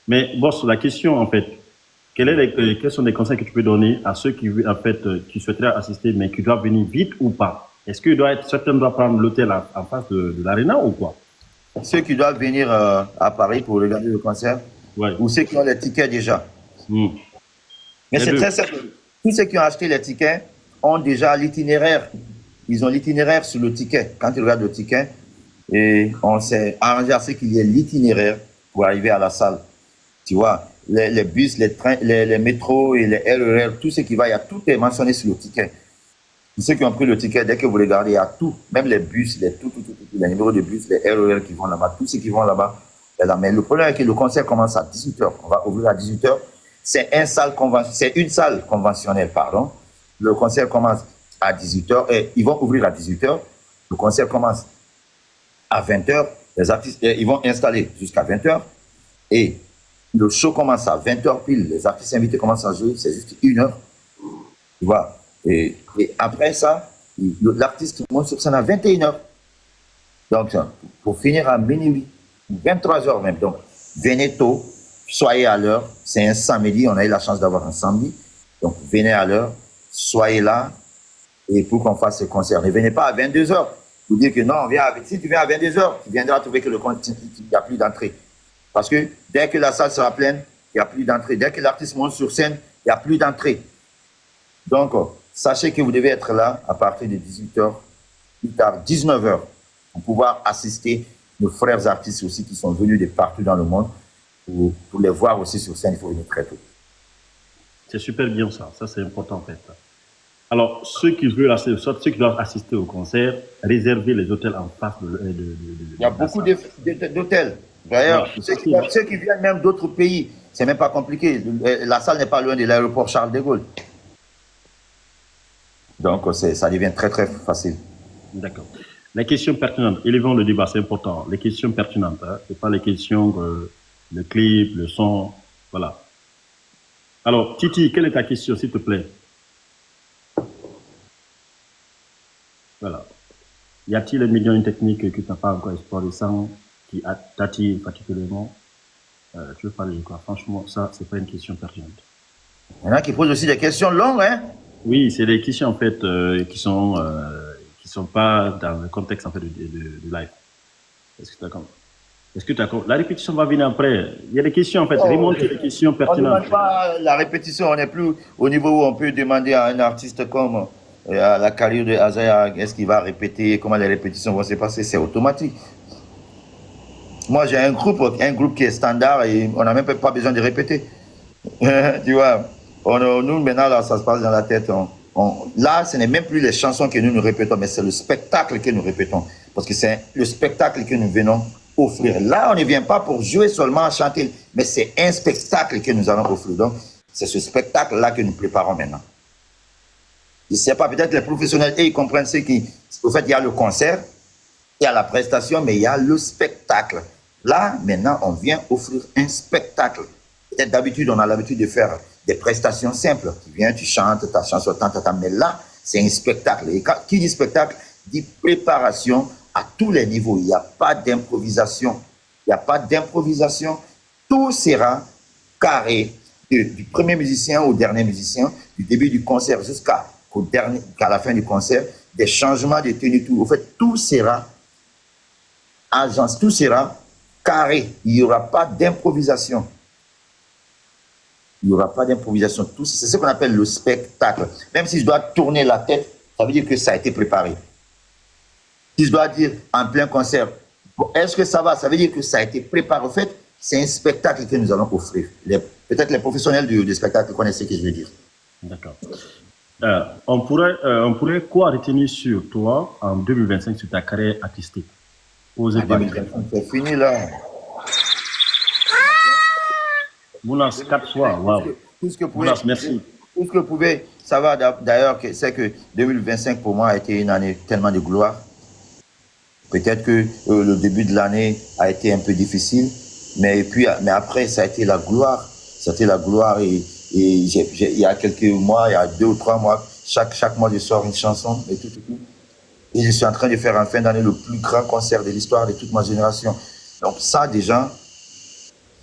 Mais boss, la question en fait, quels sont les conseils que tu peux donner à ceux qui en fait qui souhaiteraient assister mais qui doivent venir vite ou pas? Est-ce que certains doivent prendre l'hôtel en face de l'Arena ou quoi? Ceux qui doivent venir à Paris pour regarder le concert, ouais. Ou ceux qui ont les tickets déjà. Mais c'est très simple. Tous ceux qui ont acheté les tickets ont déjà l'itinéraire. Ils ont l'itinéraire sur le ticket. Quand ils regardent le ticket, et on s'est arrangé à ce qu'il y ait l'itinéraire pour arriver à la salle. Tu vois, les bus, les trains, les métros et les RER, tout ce qui va, il y a tout est mentionné sur le ticket. Tous ceux qui ont pris le ticket, dès que vous regardez, il y a tout, même les bus, les numéros de bus, les RER qui vont là-bas, tous ceux qui vont là-bas. Mais le problème est que le concert commence à 18h. On va ouvrir à 18h. C'est une salle conventionnelle, pardon. Le concert commence à 18h et ils vont ouvrir à 18h. Le concert commence à 20h. Les artistes, ils vont installer jusqu'à 20h. Et le show commence à 20h pile. Les artistes invités commencent à jouer, c'est juste 1 heure. Tu vois. Et après ça, l'artiste monte sur scène à 21h. Donc, pour finir à minuit, 23h même. Donc, venez tôt, soyez à l'heure. C'est un samedi, on a eu la chance d'avoir un samedi. Donc, venez à l'heure, soyez là, et pour qu'on fasse ce concert. Ne venez pas à 22h. Vous dire que non, si tu viens à 22h, tu viendras trouver que le concert, il n'y a plus d'entrée. Parce que dès que la salle sera pleine, il n'y a plus d'entrée. Dès que l'artiste monte sur scène, il n'y a plus d'entrée. Donc, sachez que vous devez être là à partir de 18h, plus tard 19h, pour pouvoir assister nos frères artistes aussi qui sont venus de partout dans le monde. Pour les voir aussi sur scène, il faut venir très tôt. C'est super bien ça, c'est important en fait. Alors, ceux qui veulent assister, soit ceux qui doivent assister au concert, réservez les hôtels en face il y a beaucoup d'hôtels. D'ailleurs, ceux qui viennent même d'autres pays, c'est même pas compliqué. La salle n'est pas loin de l'aéroport Charles de Gaulle. Donc, ça devient très, très facile. D'accord. Les questions pertinentes, élevons le débat, c'est important. Les questions pertinentes, hein, ce n'est pas les questions, le clip, le son, voilà. Alors, Titi, quelle est ta question, s'il te plaît? Voilà. Y a-t-il un million de techniques que tu n'as pas encore explorées sans qui t'attire particulièrement? Tu veux parler de quoi? Franchement, ça, c'est pas une question pertinente. Il y en a qui posent aussi des questions longues, hein? Oui, c'est des questions, en fait, qui sont pas dans le contexte, en fait, du live. Est-ce que tu as compris? La répétition va venir après. Il y a des questions, en fait. Remonter les questions pertinentes. On ne demande pas la répétition. On n'est plus au niveau où on peut demander à un artiste comme à la carrière de Azaya, est-ce qu'il va répéter, comment les répétitions vont se passer. C'est automatique. Moi, j'ai un groupe qui est standard et on n'a même pas besoin de répéter. Tu vois, nous, maintenant, là, ça se passe dans la tête. Là, ce n'est même plus les chansons que nous répétons, mais c'est le spectacle que nous répétons. Parce que c'est le spectacle que nous venons offrir. Là, on ne vient pas pour jouer seulement, chanter, mais c'est un spectacle que nous allons offrir. Donc, c'est ce spectacle-là que nous préparons maintenant. Je ne sais pas, peut-être les professionnels, ils comprennent ce qui... Au fait, il y a le concert, il y a la prestation, mais il y a le spectacle. Là, maintenant, on vient offrir un spectacle. Peut-être d'habitude, on a l'habitude de faire des prestations simples. Tu viens, tu chantes ta chanson, mais là, c'est un spectacle. Et qui dit spectacle, dit préparation à tous les niveaux. Il n'y a pas d'improvisation. Il n'y a pas d'improvisation. Tout sera carré, du premier musicien au dernier musicien, du début du concert jusqu'à la fin du concert, des changements de tenue, tout. En fait, tout sera agence, tout sera carré. Il n'y aura pas d'improvisation. Il n'y aura pas d'improvisation. C'est ce qu'on appelle le spectacle. Même si je dois tourner la tête, ça veut dire que ça a été préparé. Si je dois dire en plein concert, est-ce que ça va? Ça veut dire que ça a été préparé. En fait, c'est un spectacle que nous allons offrir. Peut-être les professionnels du spectacle connaissent ce que je veux dire. D'accord. On pourrait quoi retenir sur toi en 2025 sur ta carrière artistique? C'est fini là. Mounas, 4 fois, waouh. Tout ce que Mounas, merci. tout ce que pouvait, ça va d'ailleurs, c'est que 2025 pour moi a été une année tellement de gloire. Peut-être que le début de l'année a été un peu difficile, mais après, ça a été la gloire. C'était la gloire et il y a quelques mois, il y a 2 ou 3 mois, chaque mois je sors une chanson et tout. Et je suis en train de faire en fin d'année le plus grand concert de l'histoire de toute ma génération. Donc ça déjà,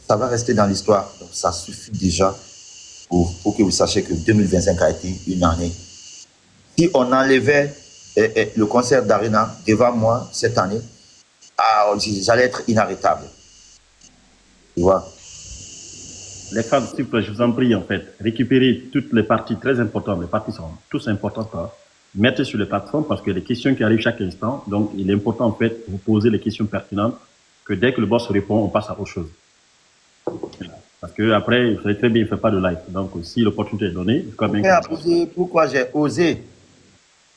ça va rester dans l'histoire. Donc ça suffit déjà pour que vous sachiez que 2025 a été une année. Si on enlevait le concert d'Arena devant moi cette année, j'allais être inarrêtable. Tu vois? Les fans, s'il vous plaît, je vous en prie, en fait, récupérez toutes les parties très importantes. Les parties sont tous importantes. Mettez sur les plateformes parce que les questions qui arrivent chaque instant, donc il est important, en fait, de vous poser les questions pertinentes, que dès que le boss répond, on passe à autre chose. Parce que après, vous savez très bien, il ne fait pas de live. Donc, si l'opportunité est donnée, il faut quand même... Pourquoi j'ai osé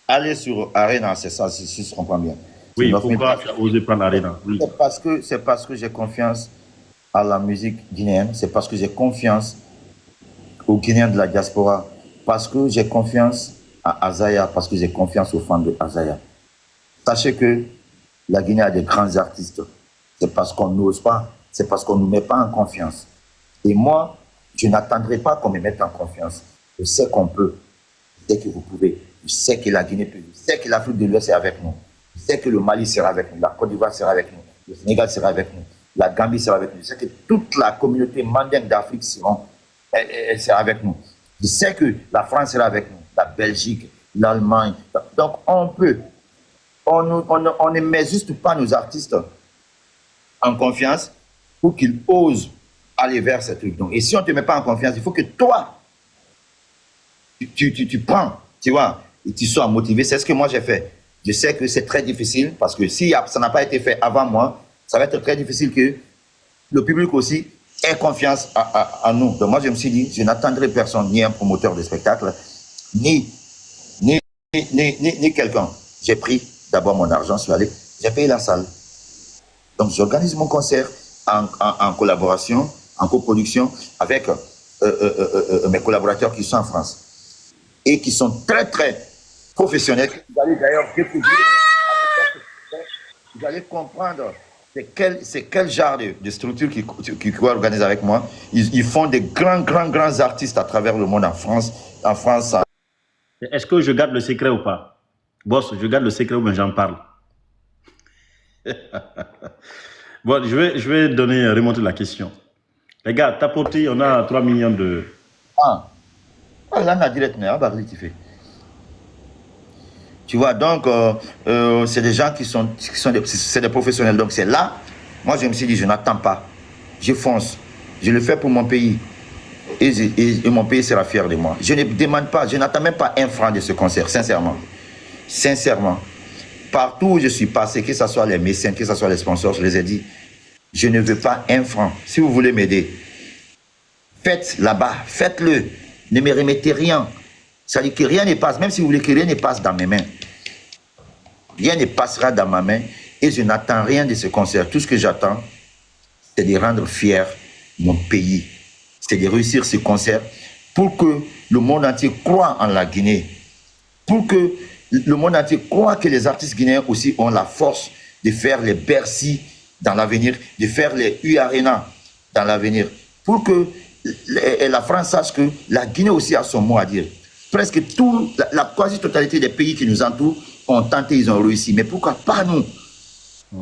aller sur Arena, c'est ça, si je comprends bien. Oui, pourquoi tu as osé prendre Arena? Oui. C'est parce que j'ai confiance à la musique guinéenne, c'est parce que j'ai confiance aux Guinéens de la diaspora, parce que j'ai confiance à Azaya, parce que j'ai confiance aux fans de Azaya. Sachez que la Guinée a des grands artistes. C'est parce qu'on n'ose pas, c'est parce qu'on ne nous met pas en confiance. Et moi, je n'attendrai pas qu'on me mette en confiance. Je sais qu'on peut, je sais que vous pouvez, je sais que la Guinée peut, je sais que l'Afrique de l'Ouest est avec nous, je sais que le Mali sera avec nous, la Côte d'Ivoire sera avec nous, le Sénégal sera avec nous, la Gambie sera avec nous, je sais que toute la communauté mondiale d'Afrique sera avec nous. Je sais que la France sera avec nous, la Belgique, l'Allemagne. Donc on peut, on ne met juste pas nos artistes en confiance pour qu'ils osent aller vers ce truc. Donc, et si on ne te met pas en confiance, il faut que toi, tu prends, tu vois, et tu sois motivé. C'est ce que moi j'ai fait. Je sais que c'est très difficile parce que si ça n'a pas été fait avant moi, ça va être très difficile que le public aussi ait confiance à nous. Donc moi je me suis dit, je n'attendrai personne, ni un promoteur de spectacle, ni quelqu'un. J'ai pris d'abord mon argent, je suis allé, j'ai payé la salle. Donc j'organise mon concert en collaboration, en coproduction avec mes collaborateurs qui sont en France et qui sont très très professionnels. Vous allez d'ailleurs découvrir, vous allez comprendre c'est quel genre de structure qui organise avec moi. Ils font des grands artistes à travers le monde, en France. Est-ce que je garde le secret ou pas? Boss, je garde le secret ou bien j'en parle? Bon, je vais remonter la question. Les gars, tapoter, on a 3 millions de... Là, on a direct, tu fais. Tu vois, donc, c'est des gens c'est des professionnels. Donc, c'est là, moi, je me suis dit, je n'attends pas. Je fonce. Je le fais pour mon pays. Et mon pays sera fier de moi. Je ne demande pas, je n'attends même pas un franc de ce concert, sincèrement. Sincèrement. Partout où je suis passé, que ce soit les mécènes, que ce soit les sponsors, je les ai dit, je ne veux pas un franc. Si vous voulez m'aider, faites là-bas, faites-le. Ne me remettez rien. Ça dit que rien ne passe, même si vous voulez que rien ne passe dans mes mains. Rien ne passera dans ma main et je n'attends rien de ce concert. Tout ce que j'attends, c'est de rendre fier mon pays. C'est de réussir ce concert pour que le monde entier croit en la Guinée. Pour que le monde entier croit que les artistes guinéens aussi ont la force de faire les Bercy dans l'avenir, de faire les U-Arena dans l'avenir. Pour que la France sache que la Guinée aussi a son mot à dire. Presque la quasi-totalité des pays qui nous entourent ont tenté, ils ont réussi. Mais pourquoi pas nous?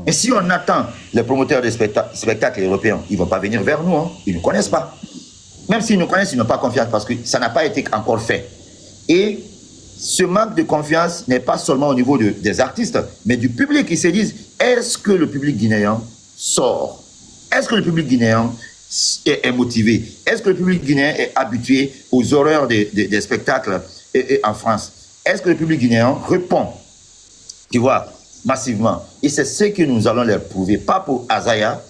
Et si on attend les promoteurs de spectacles européens, ils ne vont pas venir vers nous. Ils ne nous connaissent pas. Même s'ils nous connaissent, ils n'ont pas confiance parce que ça n'a pas été encore fait. Et ce manque de confiance n'est pas seulement au niveau des artistes, mais du public. Ils se disent, est-ce que le public guinéen sort? Est-ce que le public guinéen est motivé? Est-ce que le public guinéen est habitué aux horreurs des spectacles en France? Est-ce que le public guinéen répond, tu vois, massivement? Et c'est ce que nous allons leur prouver, pas pour Azaya,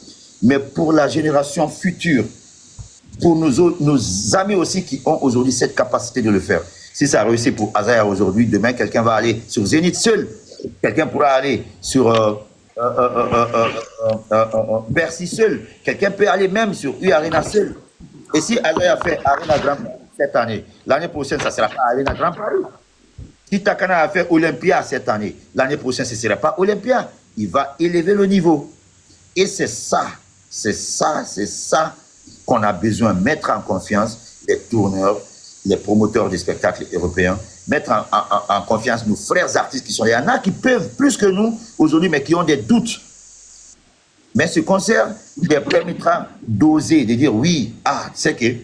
mais pour la génération future, pour nos amis aussi qui ont aujourd'hui cette capacité de le faire. Si ça réussit pour Azaya aujourd'hui, demain quelqu'un va aller sur Zénith seul, quelqu'un pourra aller sur Bercy seul, quelqu'un peut aller même sur U-Arena seul. Et si Azaya fait Arena Grand Paris cette année, l'année prochaine, ça ne sera pas Arena Grand Paris. Si Takana a fait Olympia cette année, l'année prochaine, ce ne sera pas Olympia. Il va élever le niveau. Et c'est ça qu'on a besoin de mettre en confiance les tourneurs, les promoteurs des spectacles européens, mettre en confiance nos frères artistes qui sont là. Il y en a qui peuvent plus que nous aujourd'hui, mais qui ont des doutes. Mais ce concert leur permettra d'oser, de dire oui, c'est que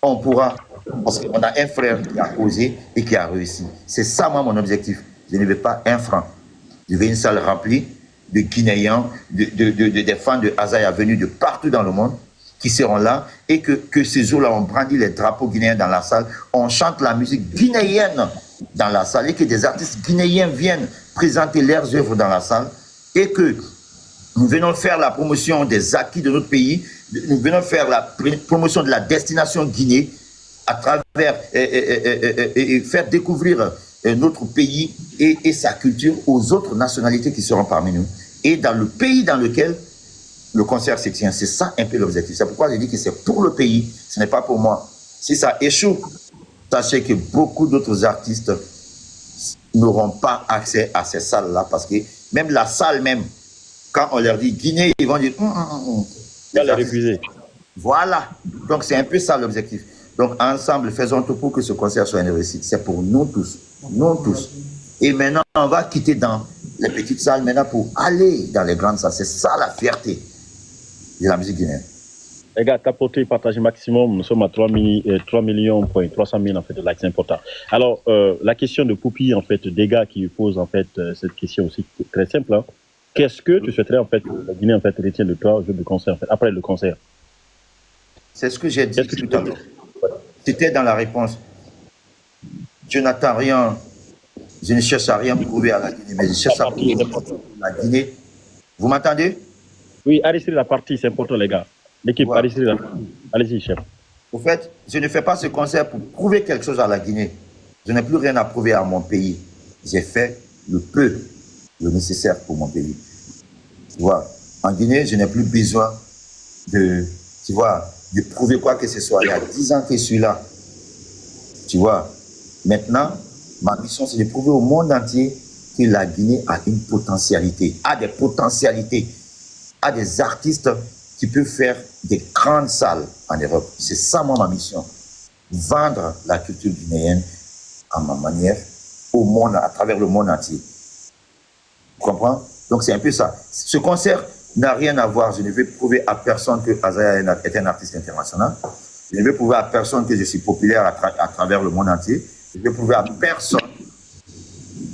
on pourra, parce qu'on a un frère qui a osé et qui a réussi. C'est ça, moi, mon objectif. Je ne veux pas un franc. Je veux une salle remplie de Guinéens, des fans de Azaya venus de partout dans le monde, qui seront là, et que ces jours-là, on brandit les drapeaux guinéens dans la salle, on chante la musique guinéenne dans la salle, et que des artistes guinéens viennent présenter leurs œuvres dans la salle, et que nous venons faire la promotion des acquis de notre pays, nous venons faire la promotion de la destination Guinée à travers et faire découvrir notre pays et sa culture aux autres nationalités qui seront parmi nous. Et dans le pays dans lequel le concert se tient, c'est ça un peu l'objectif. C'est pourquoi je dis que c'est pour le pays, ce n'est pas pour moi. Si ça échoue, sachez que beaucoup d'autres artistes n'auront pas accès à ces salles-là, parce que même la salle même, quand on leur dit Guinée, ils vont dire voilà. Donc c'est un peu ça l'objectif. Donc ensemble, faisons tout pour que ce concert soit une réussite. C'est pour nous tous. Nous tous. Et maintenant, on va quitter dans les petites salles maintenant pour aller dans les grandes salles. C'est ça la fierté de la musique guinéenne. Les gars, tapoter, partager maximum. Nous sommes à 3 millions, 300 000 en fait de likes, c'est important. Alors, la question de Poupi, en fait, des gars qui posent en fait cette question aussi très simple. Hein. Qu'est-ce que tu souhaiterais en fait que la Guinée en fait retienne de toi au jour du concert, en fait, après le concert? C'est ce que j'ai dit tout à l'heure. C'était dans la réponse. Je n'attends rien. Je ne cherche à rien prouver à la Guinée, mais je cherche à prouver à la Guinée. Vous m'entendez? Oui, arrêtez la partie, c'est important, les gars. L'équipe, voilà. Arrêtez la partie. Allez-y, chef. Au fait, je ne fais pas ce concert pour prouver quelque chose à la Guinée. Je n'ai plus rien à prouver à mon pays. J'ai fait le nécessaire pour mon pays. Tu vois, en Guinée, je n'ai plus besoin de prouver quoi que ce soit. Il y a 10 ans que je suis là. Tu vois, maintenant, ma mission, c'est de prouver au monde entier que la Guinée a une potentialité, a des potentialités, a des artistes qui peuvent faire des grandes salles en Europe. C'est ça, moi, ma mission. Vendre la culture guinéenne à ma manière au monde, à travers le monde entier. Tu comprends? Donc, c'est un peu ça. Ce concert n'a rien à voir. Je ne vais prouver à personne que Azaya est un artiste international. Je ne vais prouver à personne que je suis populaire à travers le monde entier. Je ne vais prouver à personne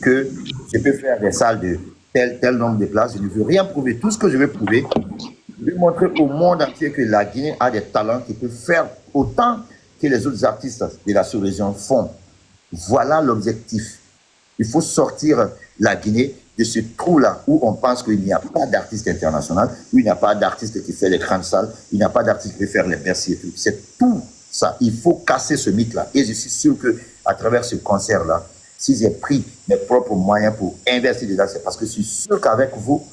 que je peux faire des salles de tel nombre de places. Je ne veux rien prouver. Tout ce que je veux prouver, je veux montrer au monde entier que la Guinée a des talents qui peuvent faire autant que les autres artistes de la sous-région font. Voilà l'objectif. Il faut sortir la Guinée de ce trou-là où on pense qu'il n'y a pas d'artiste international, où il n'y a pas d'artiste qui fait les grandes salles, il n'y a pas d'artiste qui peut faire les Bercy et tout. C'est tout ça. Il faut casser ce mythe-là. Et je suis sûr qu'à travers ce concert-là, si j'ai pris mes propres moyens pour investir dedans, c'est parce que je suis sûr qu'avec vous,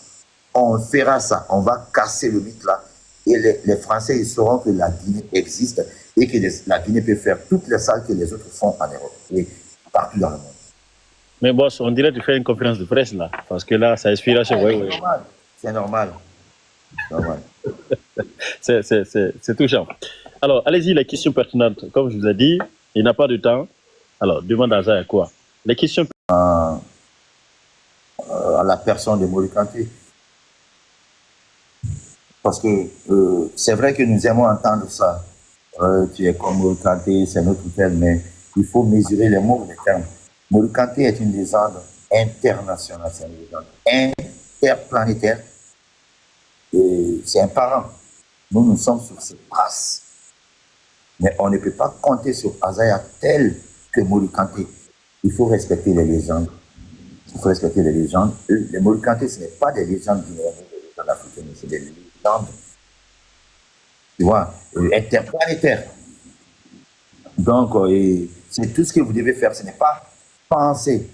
on fera ça. On va casser le mythe-là. Et les Français, ils sauront que la Guinée existe et que la Guinée peut faire toutes les salles que les autres font en Europe et partout dans le monde. Mais boss, on dirait que tu fais une conférence de presse là, parce que là, ça inspire à chaque fois. C'est normal. C'est touchant. Alors, allez-y, les questions pertinentes. Comme je vous ai dit, il n'y a pas de temps. Alors, demande à Azaya quoi? Les questions à la personne de Modibo Kanté. Parce que c'est vrai que nous aimons entendre ça. Tu es comme Modibo Kanté, c'est notre tel, mais il faut mesurer les mots, les termes. Modibo Kanté est une légende internationale, c'est une légende interplanétaire. C'est un parent. Nous sommes sur ses traces. Mais on ne peut pas compter sur Azaya tel que Modibo Kanté. Il faut respecter les légendes. Il faut respecter les légendes. Les Modibo Kanté, ce n'est pas des légendes guinéennes, des légendes africaines, c'est des légendes, tu vois, interplanétaires. Donc, c'est tout ce que vous devez faire. Ce n'est pas penser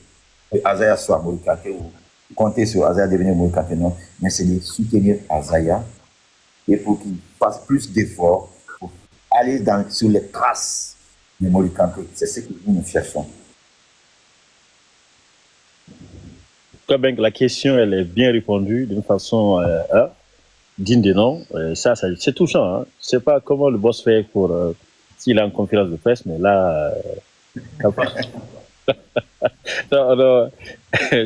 que Azaya soit Modibo Kanté ou compter sur Azaya devenir Modibo Kanté, non. Mais c'est de soutenir Azaya et pour qu'il fasse plus d'efforts pour aller sur les traces de Modibo Kanté. C'est ce que nous cherchons. Ben, la question, elle est bien répondue d'une façon digne de nom. Ça c'est touchant. Hein. Je ne sais pas comment le boss fait pour s'il a une conférence de presse, mais là, non,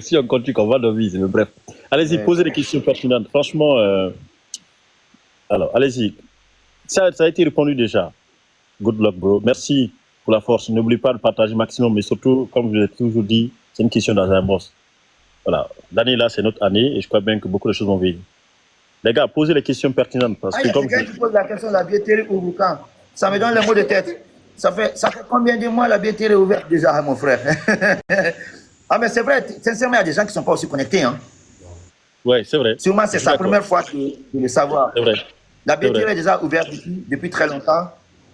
si on continue, on va dans vise. Mais bref, allez-y, posez des questions pertinentes. Franchement, alors, allez-y. Ça a été répondu déjà. Good luck, bro. Merci pour la force. N'oublie pas de partager maximum, mais surtout, comme je l'ai toujours dit, c'est une question dans un boss. Voilà, l'année là, c'est notre année et je crois bien que beaucoup de choses vont venir. Les gars, posez les questions pertinentes. Parce que comme quelqu'un qui pose la question de la billetterie au Boucan, ça me donne les mots de tête. Ça fait combien de mois la billetterie est ouverte déjà, mon frère? Ah, mais c'est vrai, sincèrement, il y a des gens qui ne sont pas aussi connectés. Hein. Oui, c'est vrai. Sûrement, c'est sa première fois de le savoir. C'est vrai. La billetterie est déjà ouverte depuis très longtemps.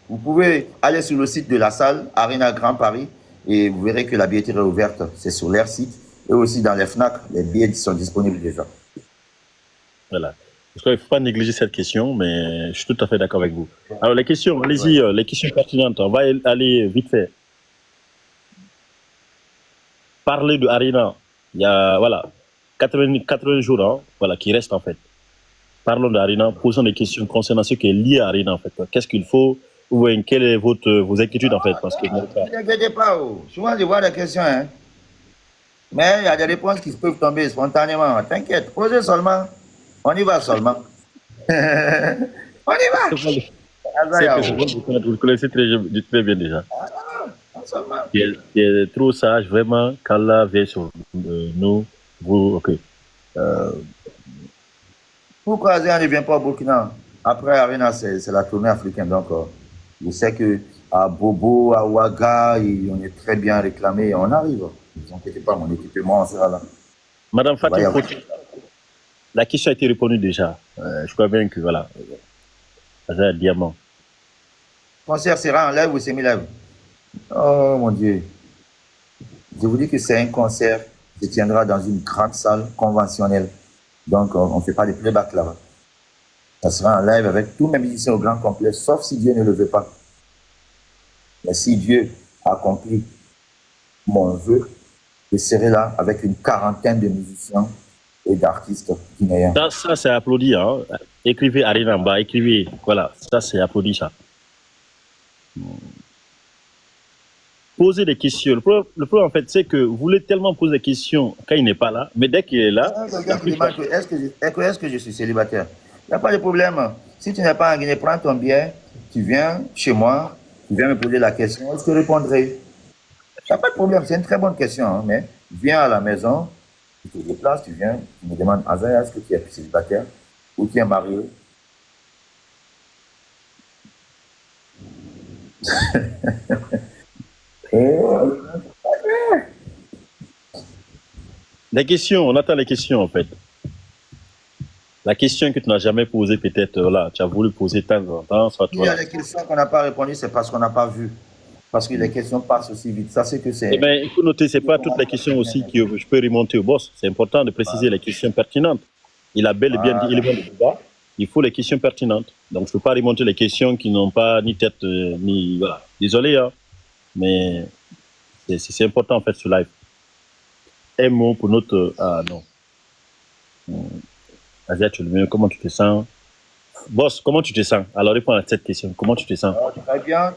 Vous pouvez aller sur le site de la salle, Arena Grand Paris, et vous verrez que la billetterie est ouverte. C'est sur leur site. Et aussi dans les FNAC, les billets sont disponibles déjà. Voilà. Je crois qu'il ne faut pas négliger cette question, mais je suis tout à fait d'accord avec vous. Alors, les questions, allez-y, les questions pertinentes. On va aller vite fait. Parler de Arena. Il y a, voilà, 80 jours, hein, voilà, qui restent en fait. Parlons d'Arena, posons des questions concernant ce qui est lié à Arena en fait. Qu'est-ce qu'il faut, ou quelle est vos inquiétudes en fait, parce que... Ne t'inquiétez pas, souvent je vois des questions, hein. Mais il y a des réponses qui peuvent tomber spontanément. T'inquiète, posez seulement. On y va seulement. On y va. Vous le connaissez très bien déjà. Il est trop sage, vraiment. Qu'Allah veille sur nous. Vous, ok. Pourquoi on ne vient pas au Burkina? Après Arena, c'est la tournée africaine. Donc, je sais qu'à Bobo, à Ouaga, on est très bien réclamé et on arrive. Ne vous inquiétez pas, mon équipement, on sera là. Madame Fatim, la question a été répondue déjà. Je crois bien que voilà. C'est un diamant. Le concert sera en live ou semi-live? Oh mon Dieu. Je vous dis que c'est un concert qui se tiendra dans une grande salle conventionnelle. Donc, on ne fait pas de playback là-bas. Ça sera en live avec tous mes musiciens au grand complet, sauf si Dieu ne le veut pas. Mais si Dieu accomplit mon vœu, je serai là avec une quarantaine de musiciens et d'artistes guinéens. Ça c'est applaudi. Hein. Écrivez Arena en bas, écrivez. Voilà, ça c'est applaudi ça. Posez des questions. Le problème en fait, c'est que vous voulez tellement poser des questions quand il n'est pas là, mais dès qu'il est là... Est-ce que je suis célibataire? Il n'y a pas de problème. Si tu n'es pas en Guinée, prends ton billet, tu viens chez moi, tu viens me poser la question, je te répondrai. Il n'y a pas de problème, c'est une très bonne question, hein, mais viens à la maison, tu te déplaces, tu viens, tu me demandes, Azaya, est-ce que tu es célibataire ou tu es marié? Les questions, on attend les questions en fait. La question que tu n'as jamais posée, peut-être, là, tu as voulu poser de temps en temps. Soit il y a des questions qu'on n'a pas répondu, c'est parce qu'on n'a pas vu. Parce que les questions passent aussi vite. Ça, c'est que c'est. Eh bien, il faut noter, ce n'est pas toutes les questions aussi que je peux remonter au boss. C'est important de préciser les questions pertinentes. Il a bel et bien dit, il est bon de débat. Il faut les questions pertinentes. Donc, je ne peux pas remonter les questions qui n'ont pas ni tête, ni. Voilà. Désolé, hein. Mais c'est important en fait ce live. Un mot pour notre. Ah non. Azia, comment tu te sens? Boss, comment tu te sens? Alors réponds à cette question. Comment tu te sens?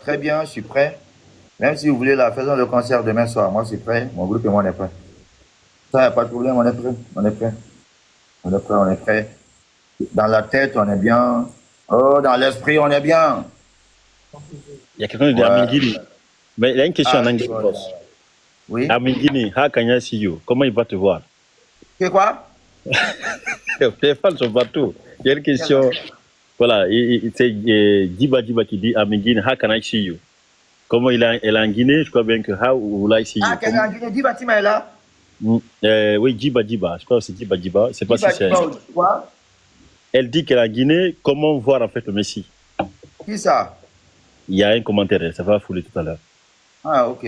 Très bien, je suis prêt. Même si vous voulez la faisons le concert demain soir, moi je suis prêt. Mon groupe et moi on est prêt. Ça, il n'y a pas de problème, on est prêt. On est prêt. On est prêt, on est prêt. Dans la tête, on est bien. Oh, dans l'esprit, on est bien. Il y a quelqu'un qui dit Amingini. Mais il y a une question en anglais, boss. Oui. Amingini, how can I see you? Comment il va te voir? C'est quoi? Les fans sont partout. Il y a une question. Voilà, c'est Djiba qui dit Amingini, how can I see you? Comment elle est en Guinée, je crois bien que how will I see you? Ah, qu'elle est en Guinée, Djiba Tima est là? Oui, Djiba, je crois que c'est Djiba. Je sais pas si c'est. Quoi? Elle dit qu'elle est en Guinée, comment voir en fait le Messie? Qui ça? Il y a un commentaire, ça va fouler tout à l'heure. Ah, ok.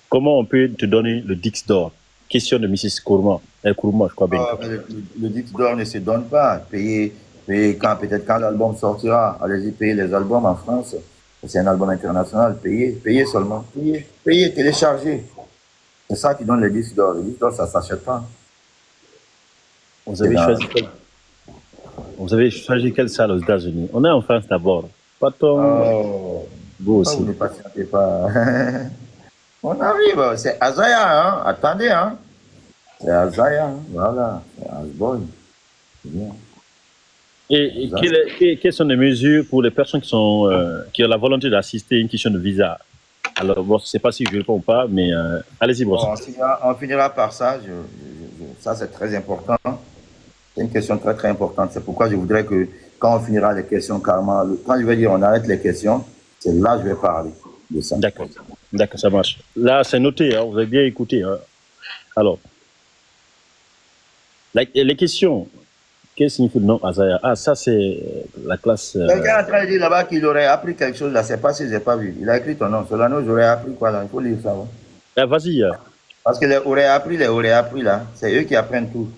Comment on peut te donner le Dix d'or? Question de Mrs. Kourma. Elle Kourma, je crois bien. Le Dix d'or ne se donne pas. Payez Payez peut-être quand l'album sortira, allez-y payer les albums en France. C'est un album international, payez seulement. Payez, téléchargez. C'est ça qui donne les disques d'or. Les disques d'or, ça ne s'achète pas. Vous avez choisi quelle salle aux États-Unis? On est en France d'abord. Pas ton. Vous aussi. Vous ne patientez pas. On arrive. C'est Azaya, hein? Attendez, hein? C'est Azaya, hein? Voilà. C'est Asboy. C'est bien. Et quelles sont les mesures pour les personnes qui ont la volonté d'assister à une question de visa? Alors, bon, je ne sais pas si je réponds ou pas, mais allez-y, boss. On finira par ça. Ça, c'est très important. C'est une question très, très importante. C'est pourquoi je voudrais que, quand on finira les questions, carrément, quand je vais dire on arrête les questions, c'est là que je vais parler de ça. D'accord, ça marche. Là, c'est noté, hein, vous avez bien écouté. Hein. Alors, les questions. Qu'est-ce que signifie le nom Azaya? Ah, ça, c'est la classe. Quelqu'un est en train de dire là-bas qu'il aurait appris quelque chose là. C'est pas si j'ai pas vu. Il a écrit ton nom. Solano, j'aurais appris quoi là? Il faut lire ça. Hein? Ah, vas-y. Parce que les aurait appris là, c'est eux qui apprennent tout.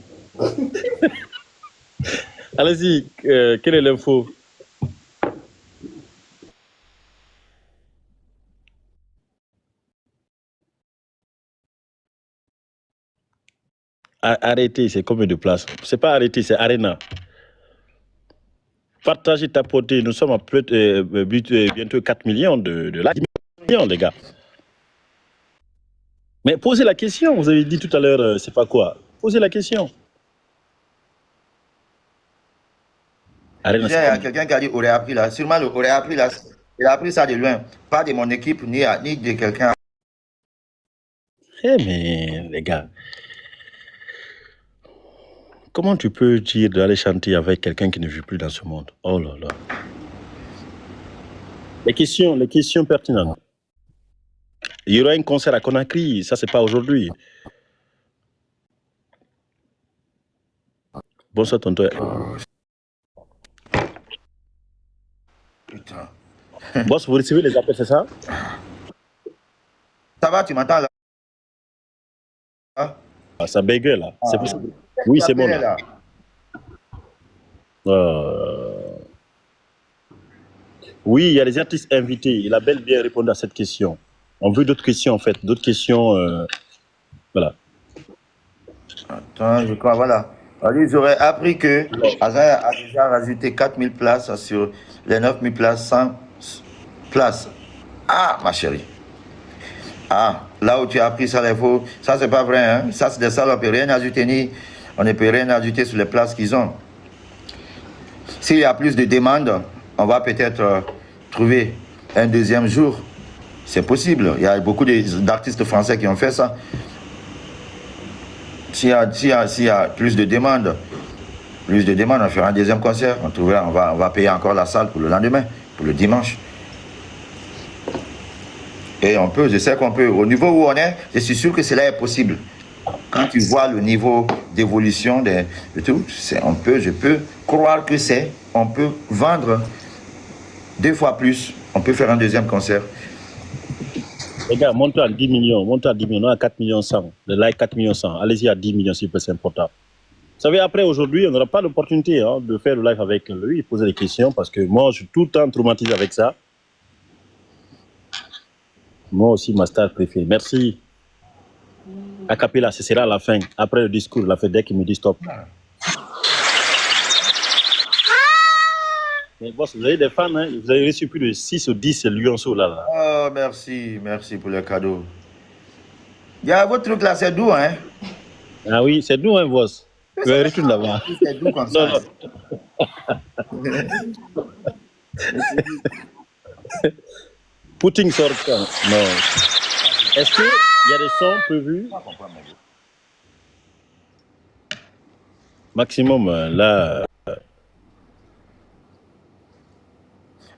Allez-y, quelle est l'info? Arrêtez, c'est combien de places? C'est pas arrêter, c'est Arena. Partagez, tapotez. Nous sommes à bientôt 4 millions de likes. 10 millions, les gars. Mais posez la question. Vous avez dit tout à l'heure, c'est pas quoi. Posez la question. Arena, il y a quelqu'un qui a dit aurait appris là. Sûrement, aurait appris là. Il a appris ça de loin. Pas de mon équipe, ni de quelqu'un. Eh, mais les gars. Comment tu peux dire d'aller chanter avec quelqu'un qui ne vit plus dans ce monde? Oh là là. Les questions pertinentes. Il y aura un concert à Conakry, ça c'est pas aujourd'hui. Bonsoir tonton. Putain. Boss, vous recevez les appels, c'est ça? Ça va, tu m'entends là? Ah, ça bégue là. C'est possible. Oui, c'est bon là. Oui, il y a les artistes invités. Il a bel bien répondu à cette question. On veut d'autres questions en fait. D'autres questions. Voilà. Attends, je crois, voilà. Alors, j'aurais appris que Azaya a déjà rajouté 4000 places sur les 9000 places, 100 places. Ah, ma chérie. Ah, là où tu as appris ça, l'info, ça c'est pas vrai. Hein? Ça c'est des salles, on ne peut rien ajouter on ne peut rien ajouter sur les places qu'ils ont. S'il y a plus de demandes, on va peut-être trouver un deuxième jour. C'est possible. Il y a beaucoup d'artistes français qui ont fait ça. S'il y a plus de demandes, on fera un deuxième concert. On va payer encore la salle pour le lendemain, pour le dimanche. Et je sais qu'on peut. Au niveau où on est, je suis sûr que cela est possible. Quand tu vois le niveau d'évolution de tout, je peux croire que on peut vendre 2 fois plus. On peut faire un deuxième concert. Les gars, montez à 10 millions. Montez à 10 millions. On a 4 millions 100. Le like 4 millions 100. Allez-y à 10 millions s'il peut, c'est important. Vous savez, après, aujourd'hui, on n'aura pas l'opportunité de faire le live avec lui et poser des questions parce que moi, je suis tout le temps traumatisé avec ça. Moi aussi, ma star préférée. Merci. Acapella, ce sera à la fin. Après le discours, la fait dès qu'il me dit stop. Mais boss, vous avez des fans, hein? Vous avez reçu plus de 6 ou 10 lionceaux là. Oh, merci pour le cadeau. Il y a votre truc là, c'est doux, hein? Ah oui, c'est doux, hein, boss? Vous avez retourné là-bas. C'est doux comme ça. Poutine sort quand? Non. Est-ce qu'il y a des sons prévus? Maximum, là.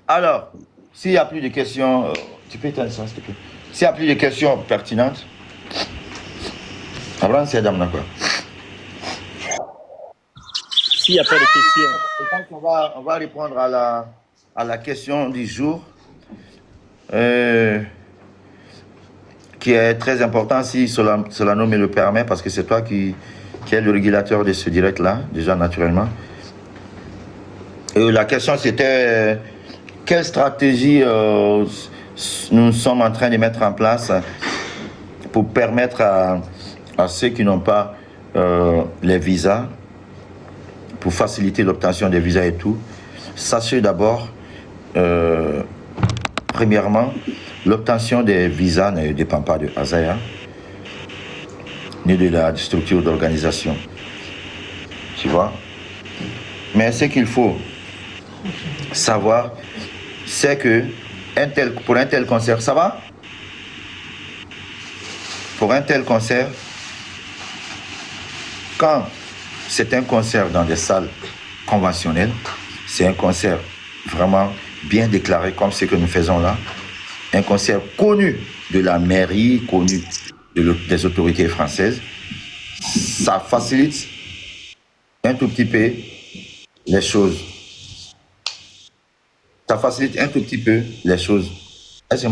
Alors, s'il n'y a plus de questions, tu peux éteindre ça, s'il te plaît. S'il n'y a plus de questions pertinentes, Abraham, c'est Adam, d'accord. S'il n'y a pas de questions. Je pense qu'on va répondre à la question du jour, qui est très important si Solano me le permet, parce que c'est toi qui est le régulateur de ce direct-là, déjà naturellement. La question c'était quelle stratégie nous sommes en train de mettre en place pour permettre à ceux qui n'ont pas les visas, pour faciliter l'obtention des visas et tout. Sachez d'abord, premièrement, l'obtention des visas ne dépend pas de Azaya, ni de la structure d'organisation. Tu vois? Mais ce qu'il faut savoir, c'est que pour un tel concert, ça va? Pour un tel concert, quand c'est un concert dans des salles conventionnelles, c'est un concert vraiment bien déclaré comme ce que nous faisons là, un concert connu de la mairie, connu des autorités françaises, ça facilite un tout petit peu les choses. Ça facilite un tout petit peu les choses. Est-ce que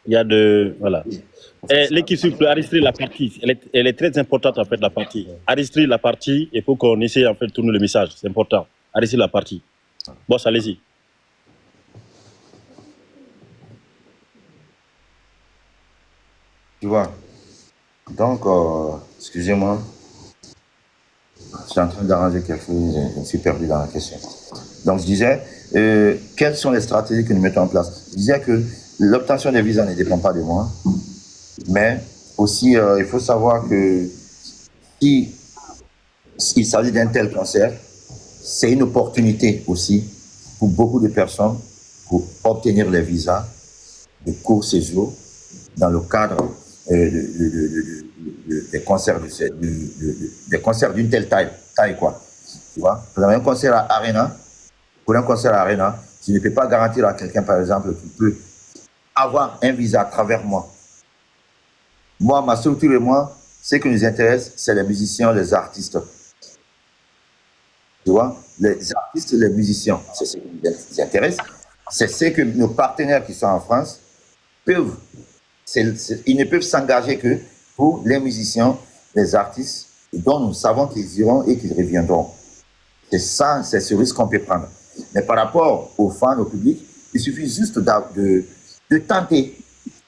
il y a de... Voilà. L'équipe, s'il vous plaît, enregistrer la partie. Elle est très importante, en fait, la partie. Enregistrer la partie, il faut qu'on essaie, en fait, de tourner le message. C'est important. Enregistrer la partie. Boss, allez-y. Tu vois. Donc, excusez-moi. Je suis en train d'arranger quelque chose. Je me suis perdu dans la question. Donc, je disais, quelles sont les stratégies que nous mettons en place? Je disais que l'obtention des visas ne dépend pas de moi. Mais aussi, il faut savoir que si il s'agit d'un tel concert, c'est une opportunité aussi pour beaucoup de personnes pour obtenir les visas de court séjour dans le cadre des concerts des concerts d'une telle taille quoi. Tu vois, pour un concert à Arena, je ne peux pas garantir à quelqu'un, par exemple, qui peut avoir un visa à travers moi. Moi, ma structure et moi, ce qui nous intéresse, c'est les musiciens, les artistes. Tu vois, les artistes, les musiciens, c'est ce qui nous intéresse. C'est ce que nos partenaires qui sont en France peuvent. Ils ne peuvent s'engager que pour les musiciens, les artistes, dont nous savons qu'ils iront et qu'ils reviendront. C'est ça, c'est ce risque qu'on peut prendre. Mais par rapport aux fans, au public, il suffit juste de tenter.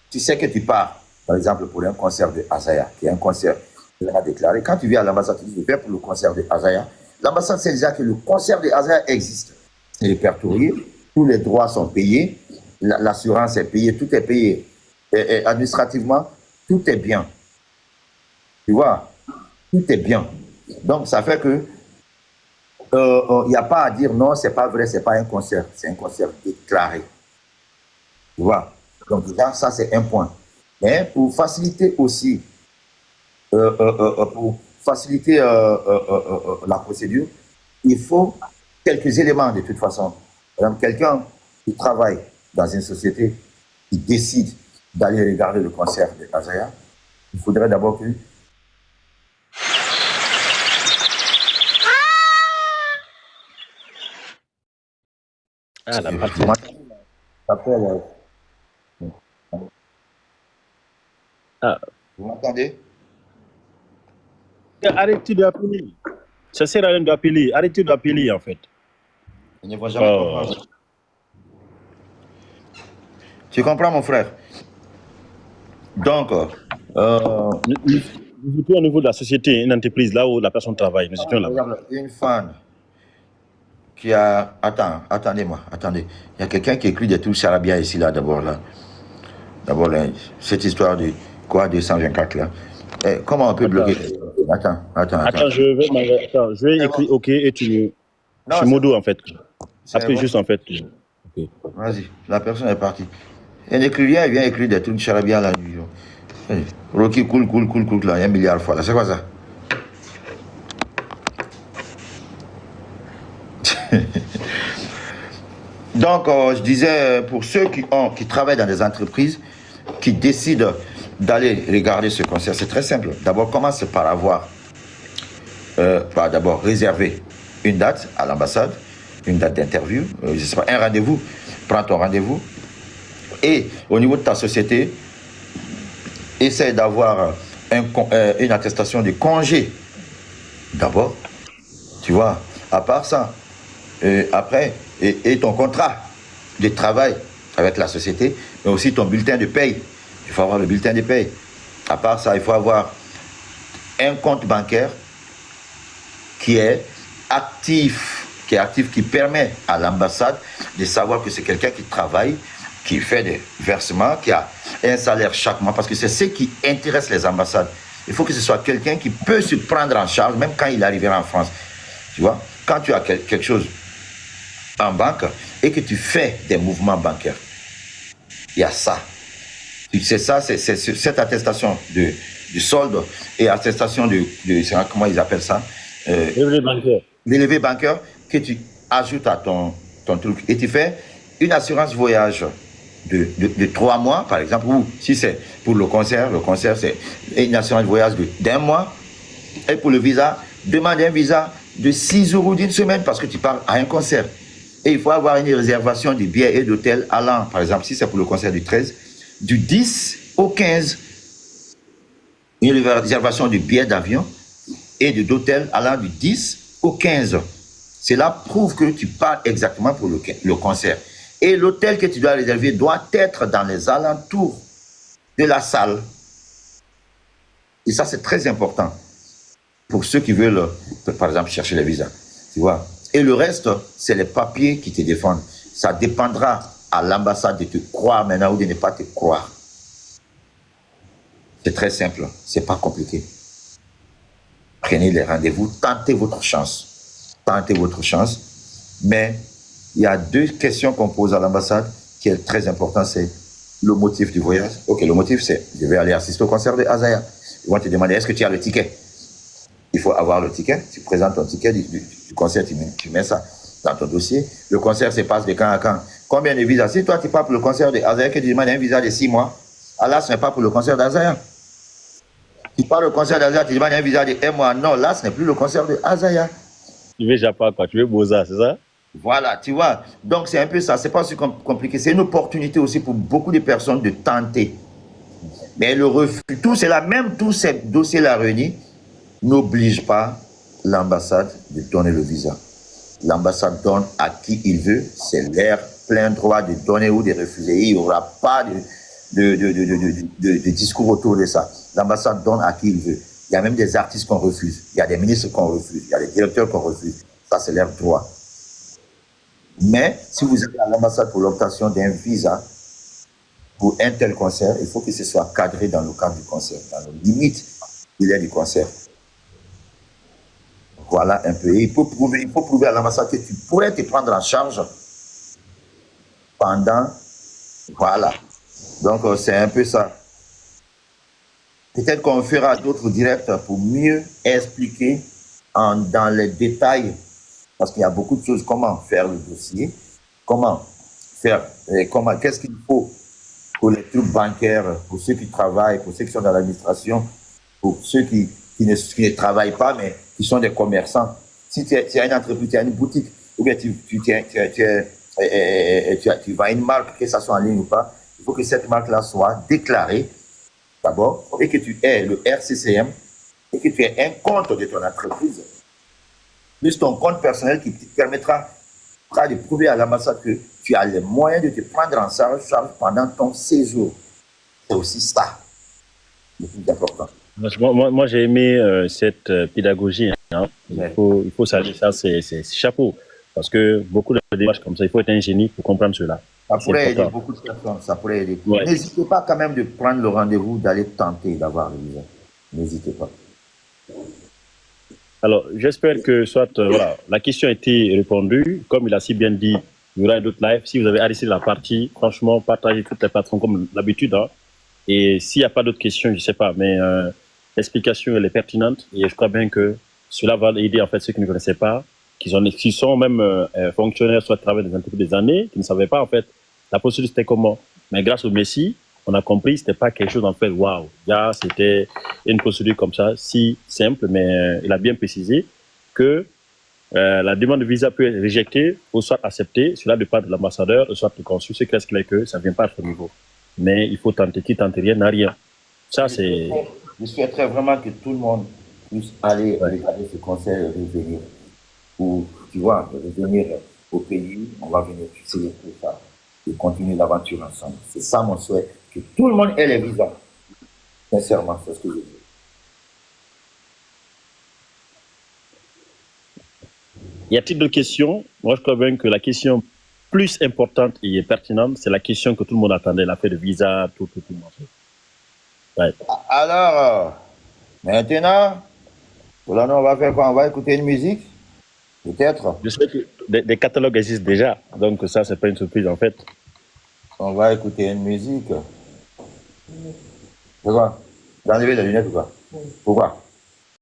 Tu sais que tu pars, par exemple, pour un concert de Azaya, qui est un concert déjà déclaré. Quand tu viens à l'ambassade, tu dis, je vais pour le concert de Azaya. L'ambassade sait déjà que le concert de Azaya existe. C'est répertorié, tous les droits sont payés, l'assurance est payée, tout est payé. Et administrativement, tout est bien. Tu vois, tout est bien. Donc, ça fait que il n'y a pas à dire non, c'est pas vrai, c'est pas un concert. C'est un concert déclaré. Tu vois. Donc, déjà, ça, c'est un point. Mais pour faciliter aussi, la procédure, il faut quelques éléments de toute façon. Par exemple, quelqu'un qui travaille dans une société qui décide d'aller regarder le concert de Azaya, il faudrait d'abord que... Ah, la partie. Vous m'entendez? Arrêtez d'appeler. Ça sert à rien d'appeler. Arrêtez d'appeler, en fait. Je ne vois jamais comprendre. Tu comprends, mon frère? Donc, nous étions au niveau de la société, une entreprise, là où la personne travaille. Nous étions là. Une fan qui a... Attendez-moi. Il y a quelqu'un qui écrit des trucs charabia ici, là, d'abord, là. D'abord, là, cette histoire de quoi, 224, là. Comment on peut bloquer? Attends. Je vais écrire OK et tu modo, en fait. Après, bon. Juste, en fait. Okay. Vas-y, la personne est partie. Un écrivain, il vient écrire des trucs charabia, là. Rocky cool, là, 1 milliard de fois, là. C'est quoi ça? Donc, je disais, pour ceux qui travaillent dans des entreprises, qui décident d'aller regarder ce concert, c'est très simple. D'abord, commence par avoir, d'abord réserver une date à l'ambassade, une date d'interview, je sais pas, un rendez-vous, prends ton rendez-vous. Et au niveau de ta société, essaie d'avoir une attestation de congé. D'abord, tu vois, à part ça, après, et ton contrat de travail avec la société, mais aussi ton bulletin de paye. Il faut avoir le bulletin de paye. À part ça, il faut avoir un compte bancaire qui est actif, qui permet à l'ambassade de savoir que c'est quelqu'un qui travaille, qui fait des versements, qui a un salaire chaque mois, parce que c'est ce qui intéresse les ambassades. Il faut que ce soit quelqu'un qui peut se prendre en charge, même quand il arrivera en France. Tu vois, quand tu as quelque chose en banque et que tu fais des mouvements bancaires, il y a ça. C'est ça, c'est cette attestation du solde et attestation de comment ils appellent ça, l'élevé bancaire que tu ajoutes à ton truc. Et tu fais une assurance voyage de 3 mois, par exemple, ou si c'est pour le concert c'est une assurance voyage d'1 mois. Et pour le visa, demande un visa de 6 € d'une semaine parce que tu pars à un concert. Et il faut avoir une réservation de billets et d'hôtels allant, par exemple, si c'est pour le concert du 13, du 10 au 15. Une réservation de billets d'avion et d'hôtel allant du 10 au 15. Cela prouve que tu pars exactement pour le concert. Et l'hôtel que tu dois réserver doit être dans les alentours de la salle. Et ça, c'est très important pour ceux qui veulent, par exemple, chercher les visas. Tu vois. Et le reste, c'est les papiers qui te défendent. Ça dépendra à l'ambassade de te croire maintenant ou de ne pas te croire. C'est très simple, c'est pas compliqué. Prenez les rendez-vous, tentez votre chance. Tentez votre chance. Mais il y a 2 questions qu'on pose à l'ambassade qui est très important, c'est le motif du voyage. Ok, le motif c'est, je vais aller assister au concert de Azaya. Ils vont te demander, est-ce que tu as le ticket? Il faut avoir le ticket, tu présentes ton ticket du concert, tu mets ça dans ton dossier. Le concert se passe de quand à quand. Combien de visas? Si toi tu pars pour le concert de Azaya, que tu demandes un visa de 6 mois, là ce n'est pas pour le concert d'Azaya. Tu pars le concert d'Azaya, tu demandes un visa de 1 mois, non, là ce n'est plus le concert de Azaya. Tu veux Japon, quoi, tu veux Boza, c'est ça? Voilà, tu vois. Donc c'est un peu ça, c'est pas si compliqué. C'est une opportunité aussi pour beaucoup de personnes de tenter. Mais le refus, tout cela, même tous ces dossiers-là réunis, n'oblige pas l'ambassade de donner le visa. L'ambassade donne à qui il veut, c'est leur plein droit de donner ou de refuser. Il n'y aura pas de discours autour de ça. L'ambassade donne à qui il veut. Il y a même des artistes qu'on refuse, il y a des ministres qu'on refuse, il y a des directeurs qu'on refuse. Ça, c'est leur droit. Mais si vous allez à l'ambassade pour l'obtention d'un visa pour un tel concert, il faut que ce soit cadré dans le cadre du concert, dans les limites du concert. Voilà un peu. Et il faut prouver à l'ambassade que tu pourrais te prendre en charge pendant. Voilà. Donc, c'est un peu ça. Peut-être qu'on fera d'autres directs pour mieux expliquer dans les détails, parce qu'il y a beaucoup de choses. Comment faire le dossier, qu'est-ce qu'il faut pour les trucs bancaires, pour ceux qui travaillent, pour ceux qui sont dans l'administration, pour ceux qui ne travaillent pas, mais qui sont des commerçants. Si tu as une entreprise, tu as une boutique, ou bien tu vas à une marque, que ça soit en ligne ou pas, il faut que cette marque-là soit déclarée d'abord, et que tu aies le RCCM, et que tu aies un compte de ton entreprise, plus ton compte personnel qui te permettra de prouver à l'ambassade que tu as les moyens de te prendre en charge pendant ton séjour. C'est aussi ça, le plus important. Moi j'ai aimé cette pédagogie. Hein. Ouais. Il faut saluer ça, c'est chapeau. Parce que beaucoup de démarches comme ça, il faut être un génie pour comprendre cela. Ça pourrait aider beaucoup de personnes. Ça pourrait aider. Ouais. N'hésitez pas quand même de prendre le rendez-vous, d'aller tenter d'avoir le visa. N'hésitez pas. Alors, j'espère que voilà, la question a été répondue. Comme il a si bien dit, il y aura d'autres lives. Si vous avez arrêté la partie, franchement, partagez toutes les plateformes comme d'habitude. Hein. Et s'il n'y a pas d'autres questions, je ne sais pas, mais l'explication elle est pertinente et je crois bien que cela va aider en fait ceux qui ne connaissaient pas, qui sont même fonctionnaires, soit travaillent dans des années, qui ne savaient pas en fait la procédure c'était comment. Mais grâce au Messie, on a compris que c'était pas quelque chose en fait waouh. C'était une procédure comme ça, si simple, mais il a bien précisé que la demande de visa peut être rejetée ou soit acceptée. Cela dépend de l'ambassadeur, soit du consul. Ce qui est que ça ne vient pas à ce niveau. Mais il faut tenter, qui tente rien n'a rien. Ça, c'est. Je souhaiterais vraiment que tout le monde puisse aller regarder ce concert et revenir. Ou tu vois, de revenir au pays, on va venir célébrer ça et continuer l'aventure ensemble. C'est ça mon souhait, que tout le monde ait les visas. Sincèrement, c'est ce que je veux. Y a-t-il d'autres questions? Moi, je crois bien que la question plus importante et pertinente, c'est la question que tout le monde attendait, l'affaire de visa, tout. Ouais. Alors, maintenant, voilà, on va faire quoi? On va écouter une musique, peut-être. Je sais que des catalogues existent déjà, donc ça, c'est pas une surprise en fait. On va écouter une musique. C'est quoi? T'as enlevé les lunettes ou quoi? Pourquoi?